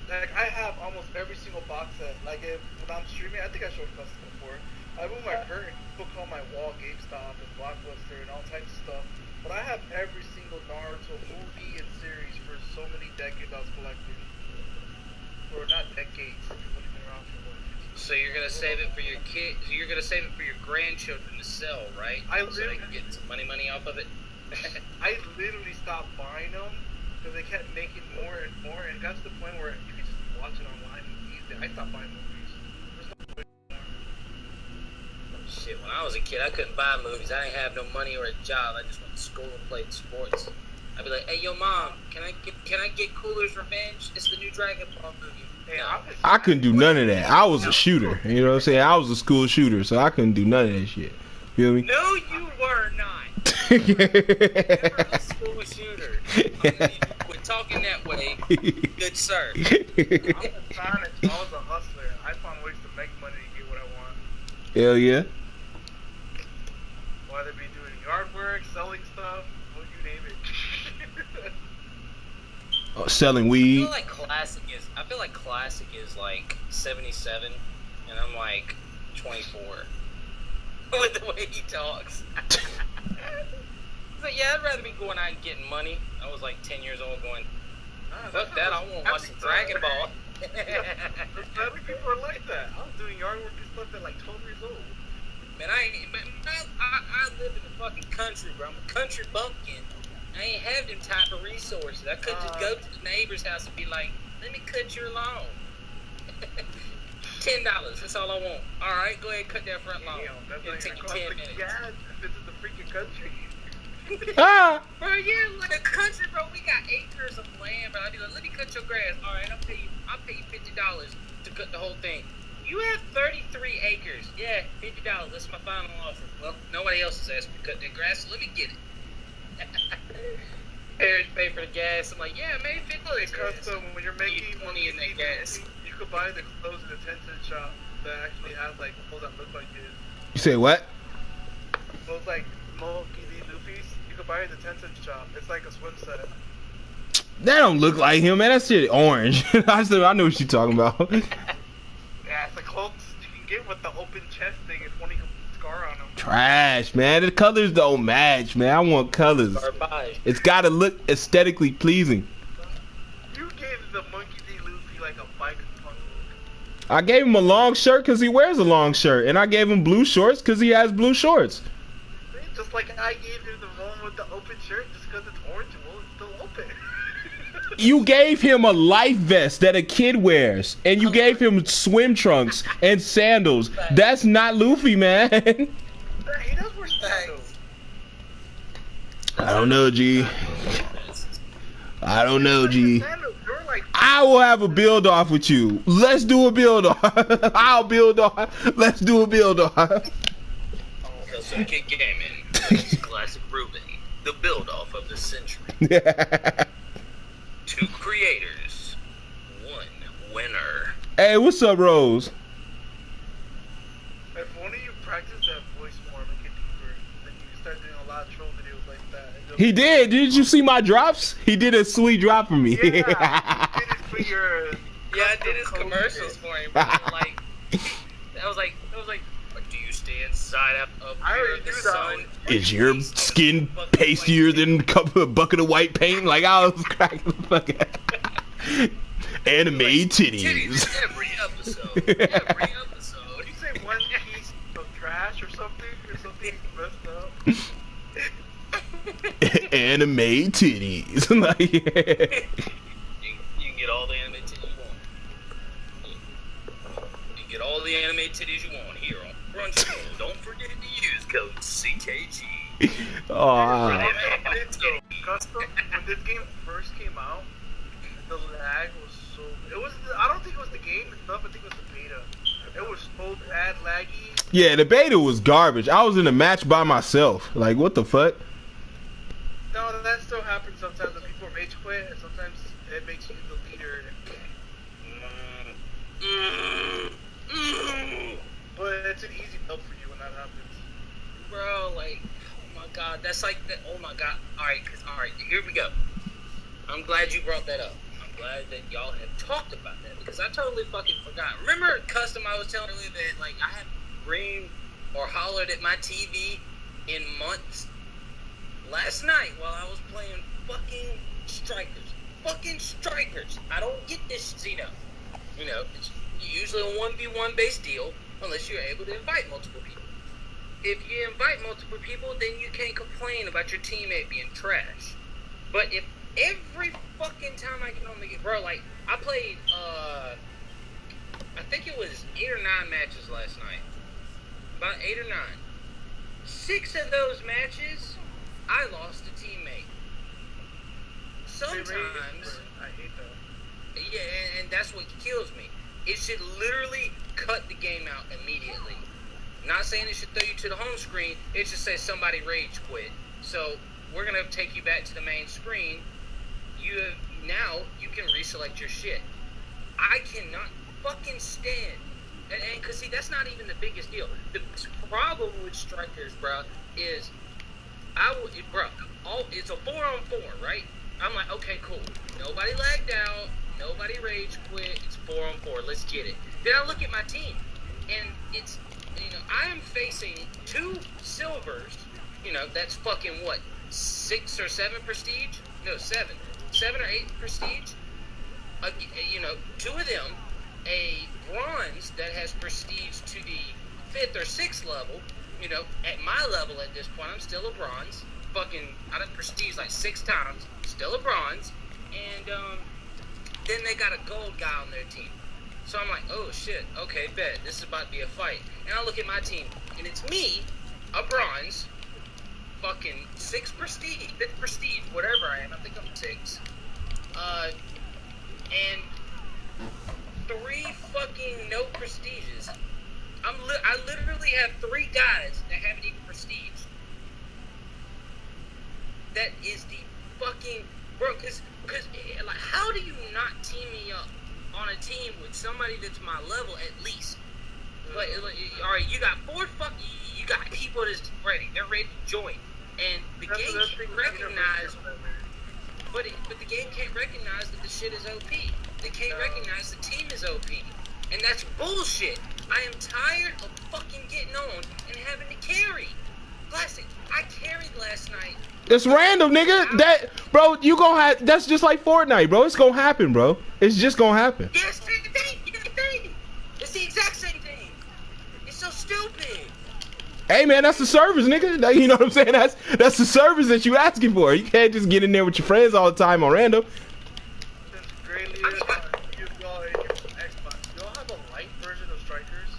Like, I have almost every single box set. Like, when I'm streaming, I think I showed this before. I move my curtain, book on my wall, GameStop and Blockbuster and all types of stuff. But I have every single Naruto movie and series for so many decades I was collecting. Or not decades. So you're gonna save it for your kids. You're gonna save it for your grandchildren to sell, right? So they can get some money off of it. I literally stopped buying them because they kept making more and more, and got to the point where you could just watch it online and easy. I stopped buying movies. There's no point anymore. Shit, when I was a kid, I couldn't buy movies. I didn't have no money or a job. I just went to school and played sports. I'd be like, hey, yo, Mom, can I get Cooler's Revenge? It's the new Dragon Ball movie. Hey, No. I couldn't do none of that. I was a shooter. You know what I'm saying? I was a school shooter, so I couldn't do none of that shit. Feel me? No, you were not. You were a school shooter. I'm gonna need you to quit talking that way. Good sir. I'm a scientist. I was a hustler. I found ways to make money and get what I want. Hell yeah. Whether it be doing yard work, selling stuff, well, you name it. Selling I weed. feel like classic is like 77, and I'm like 24. With the way he talks. So yeah, I'd rather be going out and getting money. I was like 10 years old going, fuck that, I won't watch some Dragon Ball. Other people are like that. I was doing yard work and stuff at like 12 years old. Man, I live in the fucking country, bro. I'm a country bumpkin. I ain't have them type of resources. I couldn't just go to the neighbor's house and be like, let me cut your lawn. $10, that's all I want. Alright, go ahead and cut that front lawn. It'll take you 10 minutes. Yeah, this is the freaking country. Ah! Bro, you're like a country, bro. We got acres of land, bro. I'd be like, let me cut your grass. Alright, I'll pay you $50 to cut the whole thing. You have 33 acres. Yeah, $50. That's my final offer. Well, nobody else has asked me to cut that grass, so let me get it. Parents pay for the gas. I'm like, yeah, maybe $50. Because when you're making money in that gas, you could buy the clothes in a 10-cent shop that actually has like clothes that look like his. You say what? Clothes like Monkey D. Luffy's. You could buy it in the 10-cent shop. It's like a swim set. That don't look like him, man. That shit orange. I know what you're talking about. Yeah, it's the clothes you can get with the open chest thing and one scar on them. Trash, man. The colors don't match, man. I want colors. garbage. It's gotta look aesthetically pleasing. You gave the Monkey D. Luffy like a bike punk look. I gave him a long shirt because he wears a long shirt, and I gave him blue shorts because he has blue shorts. Just like I gave him the one with the open shirt just because it's orange and well, it's still open. You gave him a life vest that a kid wears, and you gave him swim trunks and sandals. That's not Luffy, man. He does wear sandals. I don't know, G. I don't know, G. You're like, I will have a build off with you. Let's do a build off. I'll build off. Let's do a build off. Kick Gaming, Classic Ruben, the build off of the century. 2 creators, 1 winner. Hey, what's up, Rose? if only you practice that voice more and make it deeper, then you can start doing a lot of troll videos like that. He did. Did you see my drops? He did a sweet drop for me. Yeah, you did it for your. Yeah, I did his commercials for him. Bro. Like, I was like, do you stay inside of the sun? Is your skin pastier than a bucket of white paint? Like, I was cracking the fuck out. Anime titties. Every episode. Every episode. Did you say one piece of trash or something messed up? Anime titties. Like, you can get all the anime titties you want. You can get all the anime titties you want here on Crunchyroll. Don't forget to use code CKG. Custom, when this game first came out, the lag was so. I don't think it was the game itself. I think it was the beta. It was so bad, laggy. yeah, the beta was garbage. I was in a match by myself. Like, what the fuck? No, that still happens sometimes when people rage quit, and sometimes it makes you the leader. But it's an easy help for you when that happens. Bro, like, oh my god, that's like the, oh my god. Alright, here we go. I'm glad you brought that up. I'm glad that y'all have talked about that, because I totally fucking forgot. Remember, Custom, I was telling you that, like, I haven't screamed or hollered at my TV in months? Last night, while I was playing fucking Strikers. I don't get this, Xeno. You know, it's usually a 1v1 based deal, unless you're able to invite multiple people. If you invite multiple people, then you can't complain about your teammate being trash. But if every fucking time I can only get, bro, like, I played, I think it was 8 or 9 matches last night. About 8 or 9. 6 of those matches, I lost a teammate. Sometimes, I hate that. yeah, and that's what kills me. It should literally cut the game out immediately. Not saying it should throw you to the home screen. It should say somebody rage quit. So we're gonna take you back to the main screen. Now you can reselect your shit. I cannot fucking stand. And cause see, that's not even the biggest deal. The problem with Strikers, bro, is it's a 4-on-4, right? I'm like, okay, cool. Nobody lagged out. Nobody rage quit. It's 4-on-4. Let's get it. Then I look at my team, and it's, I am facing 2 silvers. That's fucking what, 6 or 7 prestige? No, 7 or 8 prestige. 2 of them, a bronze that has prestige to the 5th or 6th level. At my level at this point, I'm still a bronze. Fucking, I done prestige like 6 times. Still a bronze. And then they got a gold guy on their team. So I'm like, oh shit, okay, bet. This is about to be a fight. And I look at my team, and it's me, a bronze, fucking 6 prestige, 5th prestige, whatever I am. I think I'm 6. And 3 fucking no prestiges. I literally have 3 guys that haven't even prestige. That is the fucking, bro, cause like, how do you not team me up on a team with somebody that's my level at least? Like, all right, you got 4 you got people that's ready. They're ready to join, and the game can't recognize. But the game can't recognize that the shit is OP. They can't recognize the team is OP, and that's bullshit. I am tired of fucking getting on and having to carry. Classic. I carried last night. It's random, nigga. That, bro, you gonna have. That's just like Fortnite, bro. It's gonna happen, bro. It's just gonna happen. Yeah, it's the same thing. It's the exact same thing. It's so stupid. Hey, man, that's the service, nigga. You know what I'm saying? That's the service that you asking for. You can't just get in there with your friends all the time on random. Since greatly y'all Xbox, y'all have a light version of Strikers?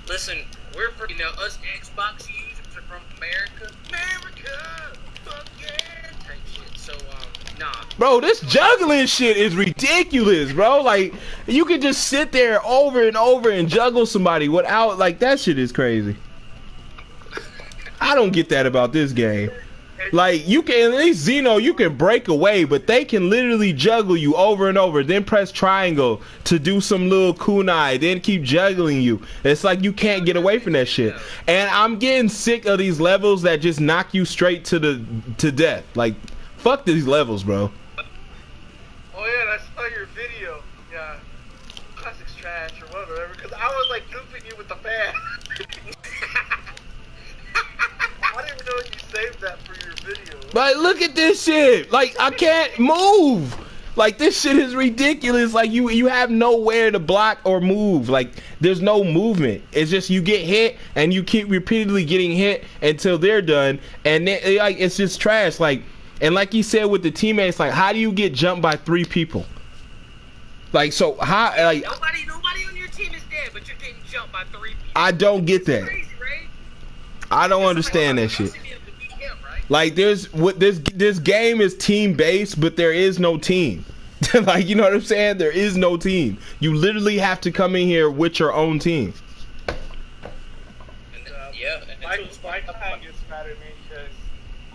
Listen, we're from, us Xbox users are from America. America! Fuck yeah! Type shit. So, nah. Bro, this juggling shit is ridiculous, bro. Like, you can just sit there over and over and juggle somebody without, like, that shit is crazy. I don't get that about this game. Like, you can, at least Xeno, you can break away, but they can literally juggle you over and over, then press triangle to do some little kunai, then keep juggling you. It's like you can't get away from that shit. And I'm getting sick of these levels that just knock you straight to death. Like, fuck these levels, bro. Oh yeah, I saw your video. Yeah, classic's trash or whatever. Because I was like goofing you with the fan. I didn't even know you saved that for your video. Like, look at this shit. Like, I can't move. Like, this shit is ridiculous. Like, you have nowhere to block or move. Like, there's no movement. It's just you get hit and you keep repeatedly getting hit until they're done. And then, like, it's just trash. Like, and like you said with the teammates, like, how do you get jumped by 3 people? Like, so how, like, nobody on your team is dead, but you're getting jumped by 3 people. I don't get that. Crazy, right? I don't understand that shit. Like, this game is team based, but there is no team. Like, you know what I'm saying? There is no team. You literally have to come in here with your own team. Yeah. My clan gets mad at me because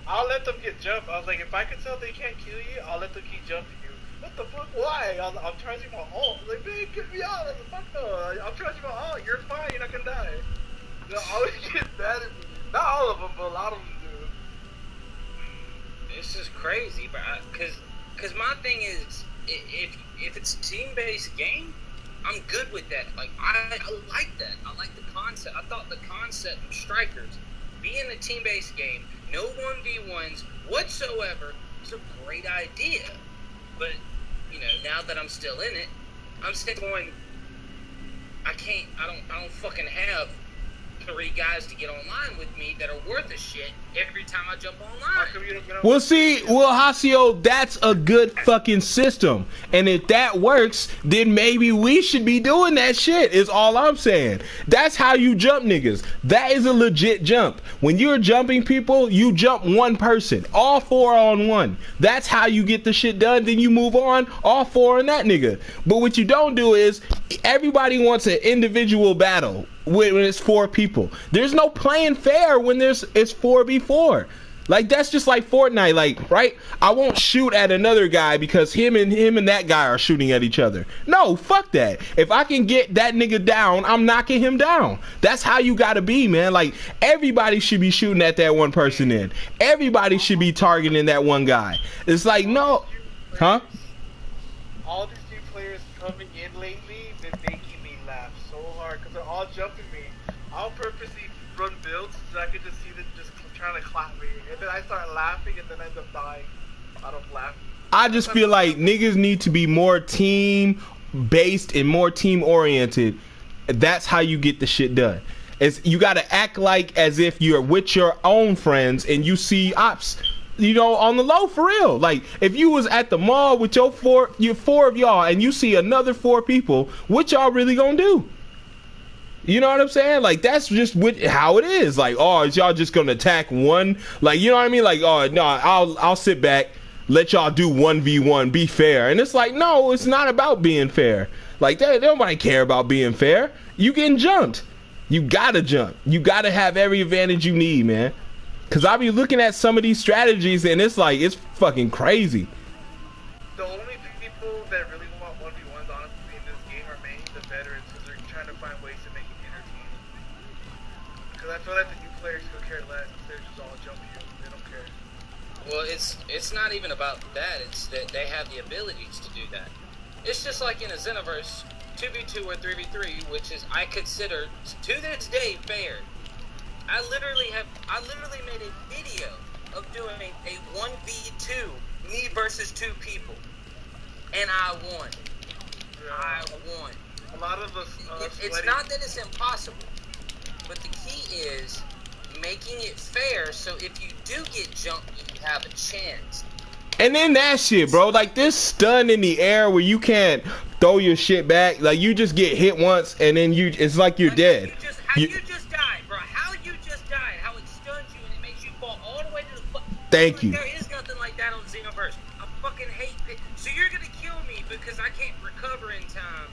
I'll let them get jumped. I was like, if I can tell they can't kill you, I'll let them keep jumping you. What the fuck? Why? I'm charging my ult. I was like, man, get me out. I was like, fuck no. I'm charging my ult. You're fine. You're not gonna die. They'll always get mad at me. Not all of them, but a lot of them do. This is crazy, bro. Cause my thing is, if it's a team-based game, I'm good with that. Like, I like that. I like the concept. I thought the concept of Strikers being a team-based game, no 1v1s whatsoever, is a great idea. But, now that I'm still in it, I'm still going, I don't fucking have 3 guys to get online with me that are worth a shit every time I jump online. Well, see, Hasio, that's a good fucking system. And if that works, then maybe we should be doing that shit, is all I'm saying. That's how you jump niggas. That is a legit jump. When you're jumping people, you jump one person. All 4 on 1. That's how you get the shit done. Then you move on, all 4 on that nigga. But what you don't do is, everybody wants an individual battle when it's 4 people. There's no playing fair when it's 4v4. Like, that's just like Fortnite, like, right? I won't shoot at another guy because him and that guy are shooting at each other. No, fuck that. If I can get that nigga down, I'm knocking him down. That's how you gotta be, man. Like, everybody should be shooting at that one person then. Everybody should be targeting that one guy. It's like, no. Huh? All these new players coming in lately, they're making me laugh so hard because they're all jumping me. I'll purposely run builds so I can just see them just trying to clap me, and then I start laughing and then I end up dying out of laughing. I just feel like niggas need to be more team based and more team oriented. That's how you get the shit done. You gotta act like as if you're with your own friends and you see ops, on the low, for real. Like, if you was at the mall with your 4 of y'all and you see another 4 people, what y'all really gonna do? You know what I'm saying? Like, that's just how it is. Like, oh, is y'all just gonna attack one? Like, you know what I mean? Like, oh no, I'll sit back, let y'all do 1v1, be fair. And it's like, no, it's not about being fair. Like, nobody care about being fair. You getting jumped. You gotta jump. You gotta have every advantage you need, man. Cause I be looking at some of these strategies and it's like, it's fucking crazy. The only people that really want 1v1s honestly in this game are mainly the veterans because they're trying to find ways to make it entertaining. Because I feel like the new players could care less. They're just all jumping you. They don't care. Well, it's not even about that. It's that they have the abilities to do that. It's just like in a XENOVERSE 2v2 or 3v3, which is, I consider to this day, fair. I literally made a video of doing a 1v2, me versus 2 people, and I won. Yeah. I won. A lot of us. It's not that it's impossible, but the key is making it fair. So if you do get jumped, you have a chance. And then that shit, bro, like this stun in the air where you can't throw your shit back. Like, you just get hit once and then it's like you're dead. You just How you just died, bro? How you just died? How it stuns you and it makes you fall all the way to the fuck. Thank you. There is nothing like that on Xenoverse. I fucking hate it. So you're gonna kill me because I can't recover in time,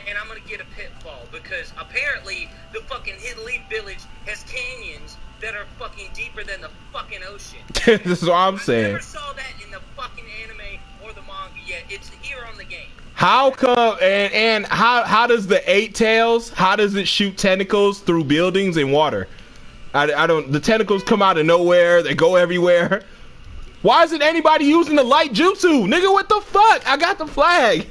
and I'm gonna get a pitfall because apparently the fucking Hidden Leaf Village has canyons that are fucking deeper than the fucking ocean. This is what I'm saying. I never saw that in the fucking anime or the manga yet. It's here on the game. How come and how does the 8 tails, how does it shoot tentacles through buildings and water? I don't, the tentacles come out of nowhere, they go everywhere. Why isn't anybody using the light jutsu? Nigga, what the fuck? I got the flag.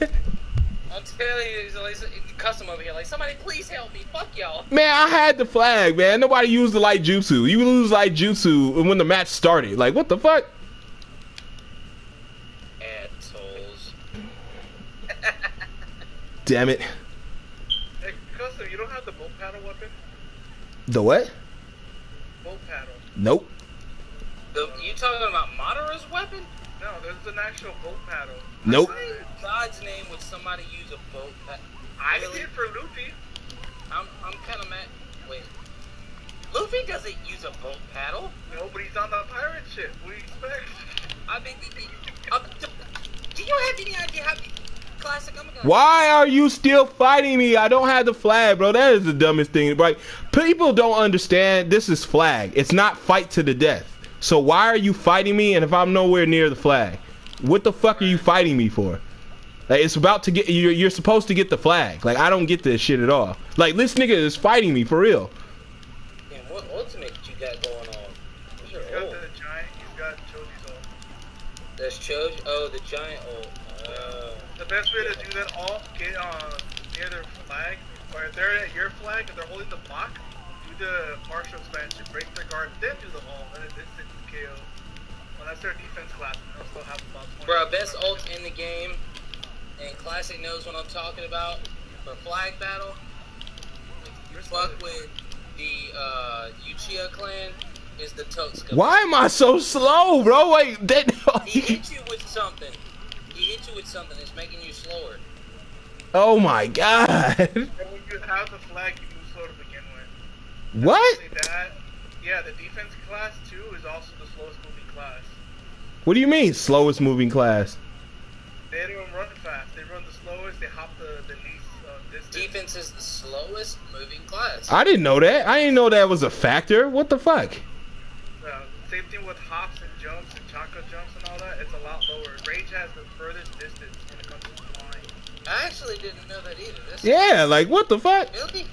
I'm telling you, it's like custom over here. Like, somebody please help me. Fuck y'all. Man, I had the flag, man. Nobody used the light jutsu. You lose light jutsu when the match started. Like, what the fuck? Assholes. Damn it. Hey, Custom, you don't have the bolt paddle weapon? The what? Bolt paddle. Nope. You talking about Madara's weapon? No, there's an actual bolt paddle. Nope. Why in God's name would somebody use a boat? I Really? did for Luffy. I'm kind of mad. Wait. Luffy doesn't use a boat paddle. No, but he's on the pirate ship. What do you expect? I mean, do you have any idea how classic? Why are you still fighting me? I don't have the flag, bro. That is the dumbest thing. Right? People don't understand. This is flag. It's not fight to the death. So why are you fighting me? And if I'm nowhere near the flag, what the fuck are you fighting me for? Like, it's about to get. You're supposed to get the flag. Like, I don't get this shit at all. Like, this nigga is fighting me for real. Damn, what ultimate you got going on? He's got the giant. He's got Choji's ult. That's Choji. Oh, the giant ult. The best way to do that all get near their flag, or if they're at your flag and they're holding the block, do the partial expansion, break their guard, then do the ult, and it's instant KO. Well, that's their defense class, and they'll still have about 20. Bro, best ult in the game, and Classic knows what I'm talking about. For flag battle, you fuck with the Uchiha clan, is the Totsuka. Why am I so slow, bro? Wait, that. He hit you with something. He hit you with something. It's making you slower. Oh my god. And when you have the flag, you move slow to begin with. What? That, yeah, the defense class too is also the slowest moving class. What do you mean, slowest moving class? They don't run fast. They run the slowest. They hop the least distance. Defense is the slowest moving class. I didn't know that. I didn't know that was a factor. What the fuck? Same thing with hops and jumps and chakra jumps and all that. It's a lot lower. Rage has the furthest distance when it comes to flying. I actually didn't know that either. Yeah, like what the fuck? Really?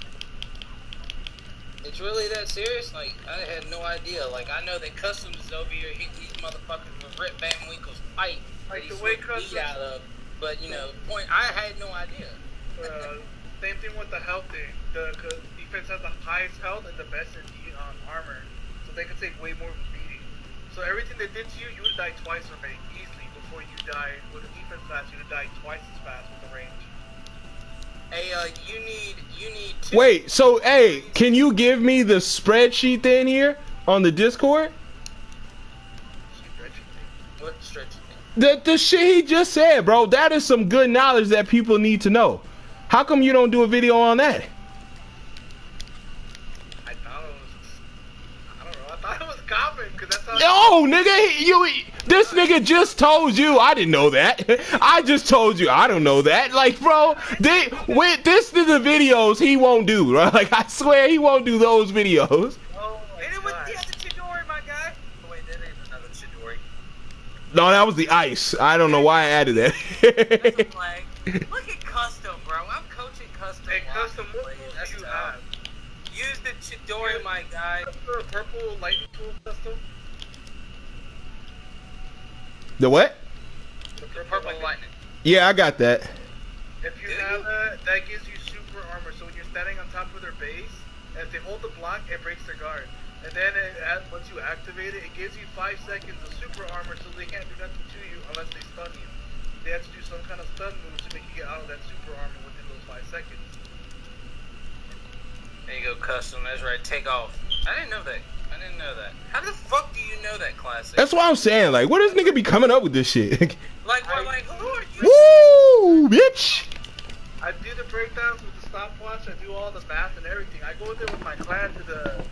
It's really that serious? Like, I had no idea. Like, I know that Customs is over here hitting these motherfuckers with Rip Van Winkle's pipe. Like the way Customs out of, but you know, I had no idea. Same thing with the health thing. The defense has the highest health and the best in armor, so they can take way more of a beating. So everything they did to you, you would die twice already easily before you die. With the defense class, you would die twice as fast with the range. Hey, you need two. Wait, so hey, can you give me the spreadsheet then here on the Discord? What stretch? The shit he just said, bro. That is some good knowledge that people need to know. How come you don't do a video on that? I thought it was common, because that's how. No, nigga, this nigga just told you. I didn't know that. I just told you. I don't know that. Like, bro, this is the videos he won't do, bro. Like, I swear he won't do those videos. Oh my Hit it with God. the other Chidori, my guy. Oh, wait, that ain't another Chidori. No, that was the ice. I don't know why I added that. That's a flag. Look at Custom, bro. I'm coaching Custom. Hey, while Custom, he what plays. moves That's do you tough. have? Use the Chidori, my guy. The purple lightning tool, Custom? The what? The Purple lightning. Yeah, I got that. If you have that gives you super armor. So when you're standing on top of their base, and if they hold the block, it breaks their guard. And then once you activate it, it gives you 5 seconds of super armor, so they can't do nothing to you unless they stun you. They have to do some kind of stun move to make you get out of that super armor within those 5 seconds. There you go, Custom. That's right. Take off. I didn't know that. How the fuck do you know that, Classic? That's what I'm saying. Like, what does nigga be coming up with this shit? Like, who are you? Woo, bitch. I do the breakdowns with the stopwatch. I do all the math and everything. I go there with my clan to the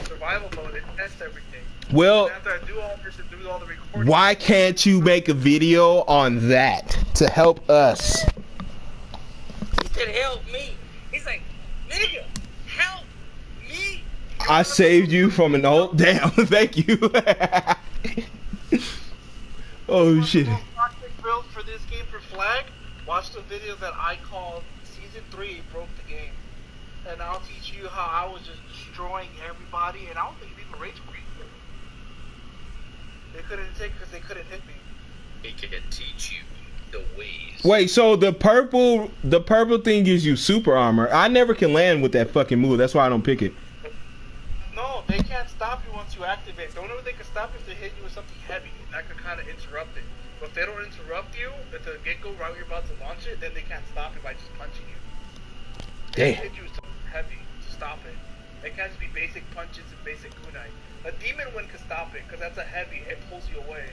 survival mode and test everything. Well, and after I do all this and do all the recording. Why can't you make a video on that to help us? He said, "Help me." He's like, "Nigga, help me." I saved you from an old damn. Thank you. Oh shit. Build for this game for Flag. Watch the video that I called Season 3 broke the game, and I'll teach you how I was just destroying everybody, and I don't think people rage quit. They couldn't take because they couldn't hit me. He can teach you the ways. Wait, so the purple thing gives you super armor. I never can land with that fucking move. That's why I don't pick it. No, they can't stop you once you activate. The only way they can stop you is to hit you with something heavy. That could kind of interrupt it. But if they don't interrupt you at the get-go right when you're about to launch it, then they can't stop you by just punching you. They hit you with something heavy to stop it. They can't just be basic punches and basic kunai. A demon wind can stop it, because that's a heavy, it pulls you away.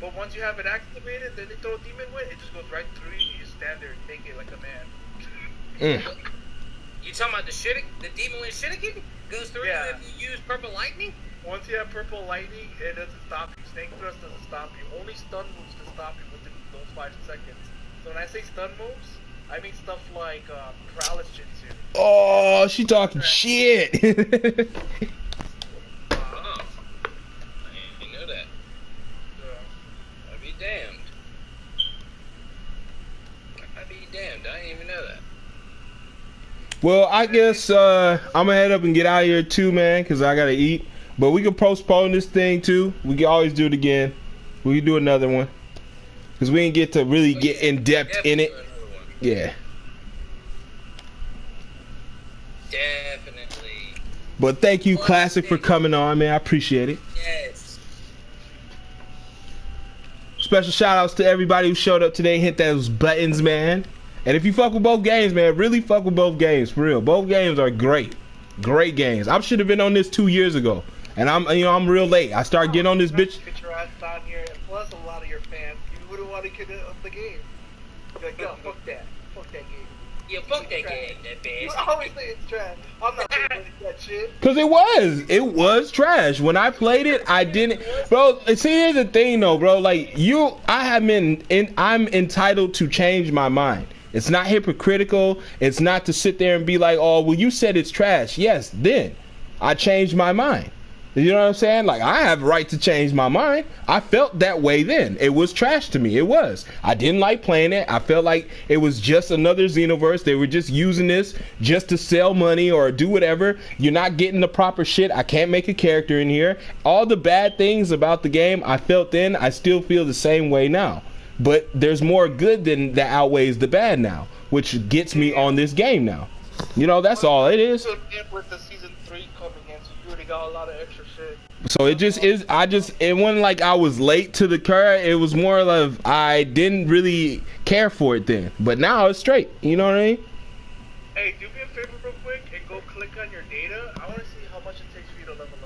But once you have it activated, then they throw a demon wind, it just goes right through you, you stand there and take it like a man. You talking about the demon wind shuriken goes through you if you use purple lightning? Once you have purple lightning, it doesn't stop you. Snake thrust doesn't stop you. Only stun moves can stop you within those 5 seconds. So when I say stun moves, I mean stuff like paralysis jutsu. Oh, she talking shit. I didn't know that. I'd be damned. I'd be damned. I didn't even know that. Well, I guess I'm gonna head up and get out of here too, man, because I gotta eat. But we can postpone this thing too. We can always do it again. We can do another one because we didn't get to really get in depth in it. Yeah. Definitely. But thank you, Classic, for coming on, man. I appreciate it. Yes. Special shout outs to everybody who showed up today. Hit those buttons, man. And if you fuck with both games, man, really fuck with both games, for real. Both games are great. Great games. I should have been on this 2 years ago. And I'm real late. I started getting on this bitch. Get your ass down here, and plus a lot of your fans, you wouldn't want to get up the game. You're like, yo, fuck that. Fuck that game. Yeah, fuck that game, that bad. You always say it's trash. I'm not doing that shit. Cause it was trash. When I played it, I didn't, bro. See, here's the thing, though, bro. Like I'm entitled to change my mind. It's not hypocritical. It's not to sit there and be like, oh, well, you said it's trash. Yes, then I changed my mind. You know what I'm saying? Like, I have a right to change my mind. I felt that way then. It was trash to me. It was. I didn't like playing it. I felt like it was just another Xenoverse. They were just using this just to sell money or do whatever. You're not getting the proper shit. I can't make a character in here. All the bad things about the game I felt then, I still feel the same way now. But there's more good than that outweighs the bad now, which gets me on this game now. You know, that's all it is. With the season 3 coming in, so you already got a lot of extra shit. So it just is. It wasn't like I was late to the curve. It was more of I didn't really care for it then. But now it's straight. You know what I mean? Hey, do me a favor real quick and go click on your data. I want to see how much it takes for you to level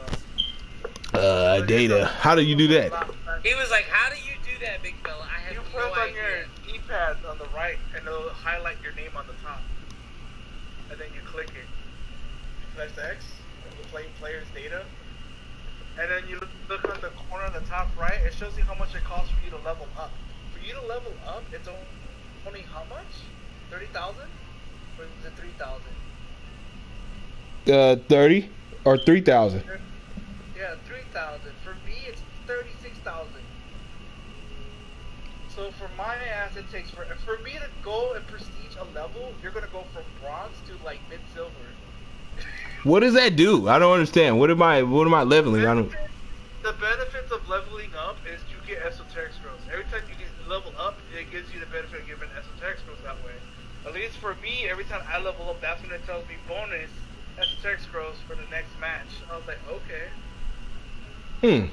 up. Data. How do you do that? He was like, how do you do that, big fella? I have You no press on idea. your D-pad on the right, and it'll highlight your name on the top. And then you click it. You press X, you play player's data. And then you look on the corner on the top right, it shows you how much it costs for you to level up. For you to level up, it's only how much? 30,000? Or is it 3,000? 30 or 3,000. Yeah, 3,000. For me, it's 36,000. So for my ass, it takes for me to go and prestige a level, you're gonna go from bronze to like mid-silver. What does that do? I don't understand. What am I leveling? The benefits of leveling up is you get esoteric scrolls. Every time you get level up, it gives you the benefit of getting esoteric scrolls that way. At least for me, every time I level up, that's when it tells me bonus esoteric scrolls for the next match. I was like, okay. Damn,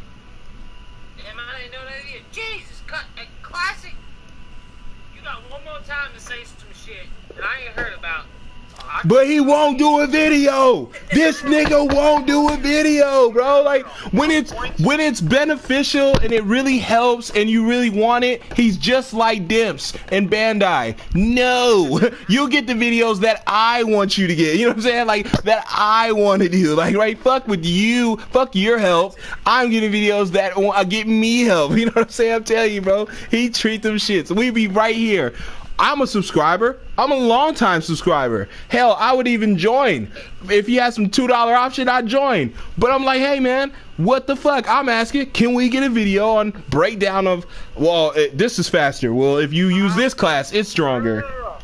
I didn't know that either. Jesus, Classic. You got one more time to say some shit that I ain't heard about. Oh, I But he won't do a video. This nigga won't do a video, bro. Like when it's beneficial and it really helps and you really want it, he's just like Dimps and Bandai. No, you'll get the videos that I want you to get. You know what I'm saying? Like that I want to do. Like right, fuck with you, fuck your help. I'm getting videos that get me help. You know what I'm saying? I'm telling you, bro. He treat them shits. We be right here. I'm a subscriber. I'm a long-time subscriber. Hell, I would even join. If he has some $2 option, I'd join. But I'm like, hey, man, what the fuck? I'm asking, can we get a video on breakdown of, well, this is faster. Well, if you use this class, it's stronger. No.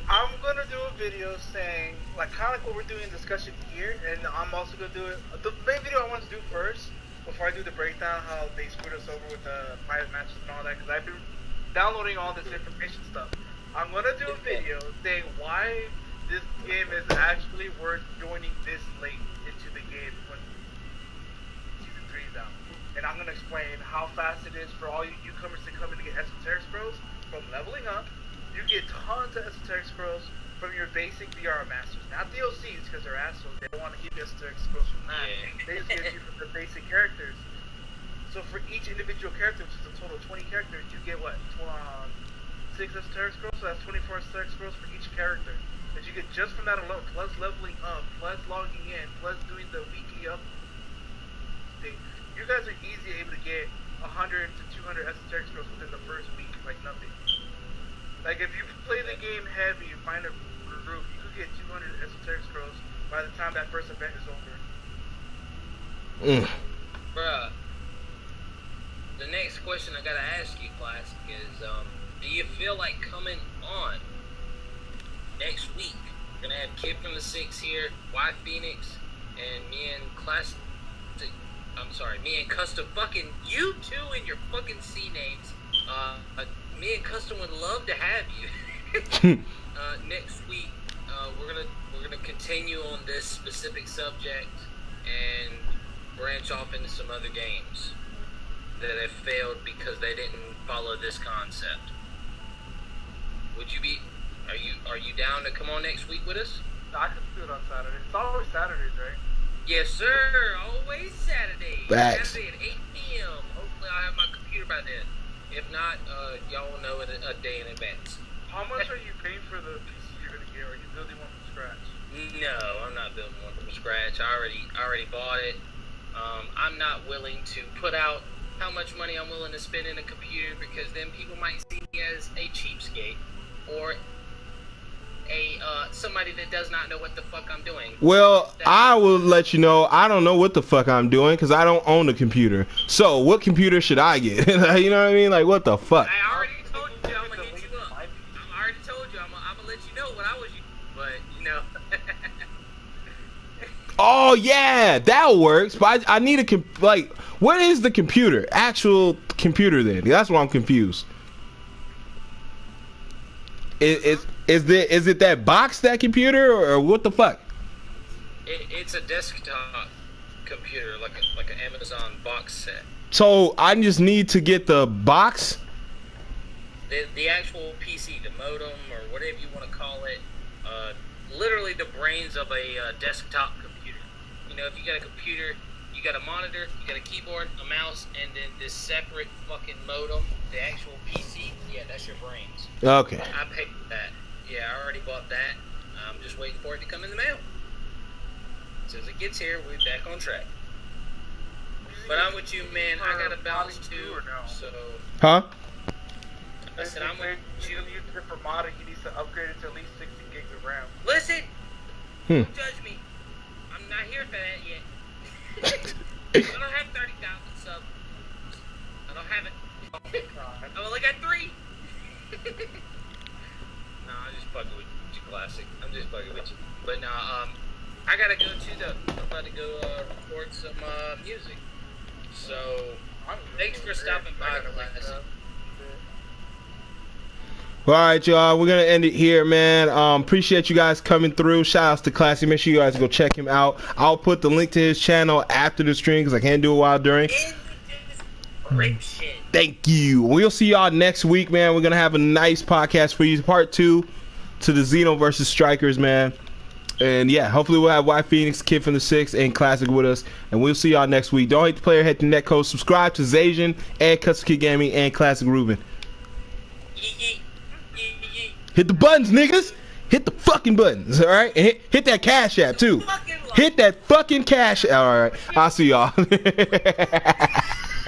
I'm going to do a video saying, like, kind of like what we're doing in discussion here, and I'm also going to do it. The main video I want to do first, before I do the breakdown, how they screwed us over with the private matches and all that, because I've been downloading all this information stuff. I'm gonna do a video saying why this game is actually worth joining this late into the game when season 3 is out. And I'm gonna explain how fast it is for all you newcomers to come in to get esoteric scrolls from leveling up. You get tons of esoteric scrolls from your basic VR masters, not DLCs because they're assholes. They don't want to give you esoteric scrolls from that. They just give you from the basic characters. So for each individual character, which is a total of 20 characters, you get what? 6 esoteric scrolls, so that's 24 esoteric scrolls for each character. That you get just from that alone, plus leveling up, plus logging in, plus doing the weekly up thing. You guys are easily able to get 100 to 200 esoteric scrolls within the first week, like nothing. Like if you play the game heavy, you find a group, you could get 200 esoteric scrolls by the time that first event is over. Bruh. The next question I gotta ask you, Classic, is do you feel like coming on next week? We're gonna have Kid from the Six here, Y Phoenix, and me and Classic. Me and Custom. Fucking you two and your fucking C names. Me and Custom would love to have you next week. We're gonna continue on this specific subject and branch off into some other games that have failed because they didn't follow this concept. Are you down to come on next week with us? I can do it on Saturday. It's always Saturdays, right? Yes, sir. Always Saturday. Facts. Saturday at 8 p.m. Hopefully I'll have my computer by then. If not, y'all will know in a day in advance. How much are you paying for the PC you're gonna get? Or are you building one from scratch? No, I'm not building one from scratch. I already bought it. I'm not willing to put out how much money I'm willing to spend in a computer because then people might see me as a cheapskate or a somebody that does not know what the fuck I'm doing. Well, I will let you know I don't know what the fuck I'm doing because I don't own a computer. So what computer should I get? You know what I mean? Like what the fuck? I already told you I'm gonna hit you up. I already told you I'm gonna let you know what I was using, but you know. Oh yeah, that works. But I need a what is the computer? Actual computer then? That's why I'm confused. Is it that box, that computer, or what the fuck? It's a desktop computer, like an Amazon box set. So I just need to get the box. The actual PC, the modem, or whatever you want to call it. Literally the brains of a desktop computer. You know, if you got a computer, you got a monitor, you got a keyboard, a mouse, and then this separate fucking modem, the actual PC. Yeah, that's your brains. Okay. I paid for that. Yeah, I already bought that. I'm just waiting for it to come in the mail. As soon as it gets here, we're back on track. But I'm with you, man. I gotta balance too. So. Huh? I said I'm with you. If you use it for modding, you need to upgrade it to at least 60 gigs of RAM. Listen. Don't judge me. I'm not here for that yet. I don't have 30,000 subs. I don't have it. I only got 3. No, I'm just fucking with you, Classic. I'm just fucking with you. But no, I gotta go too though. I'm about to go record some music. So thanks for stopping by, Classic. All right, y'all. We're gonna end it here, man. Appreciate you guys coming through. Shout outs to Classy. Make sure you guys go check him out. I'll put the link to his channel after the stream because I can't do it while during. Thank you. We'll see y'all next week, man. We're gonna have a nice podcast for you. Part 2 to the XENOVERSE Strikers, man. And yeah, hopefully we'll have White Phoenix, Kid from the Six, and Classic with us. And we'll see y'all next week. Don't hate the player, hit the netcode. Subscribe to Xazien and Custom Kid Gaming and Classic Ruben. Hit the buttons, niggas. Hit the fucking buttons, all right? And hit that Cash App too. Hit that fucking Cash App. All right, I'll see y'all.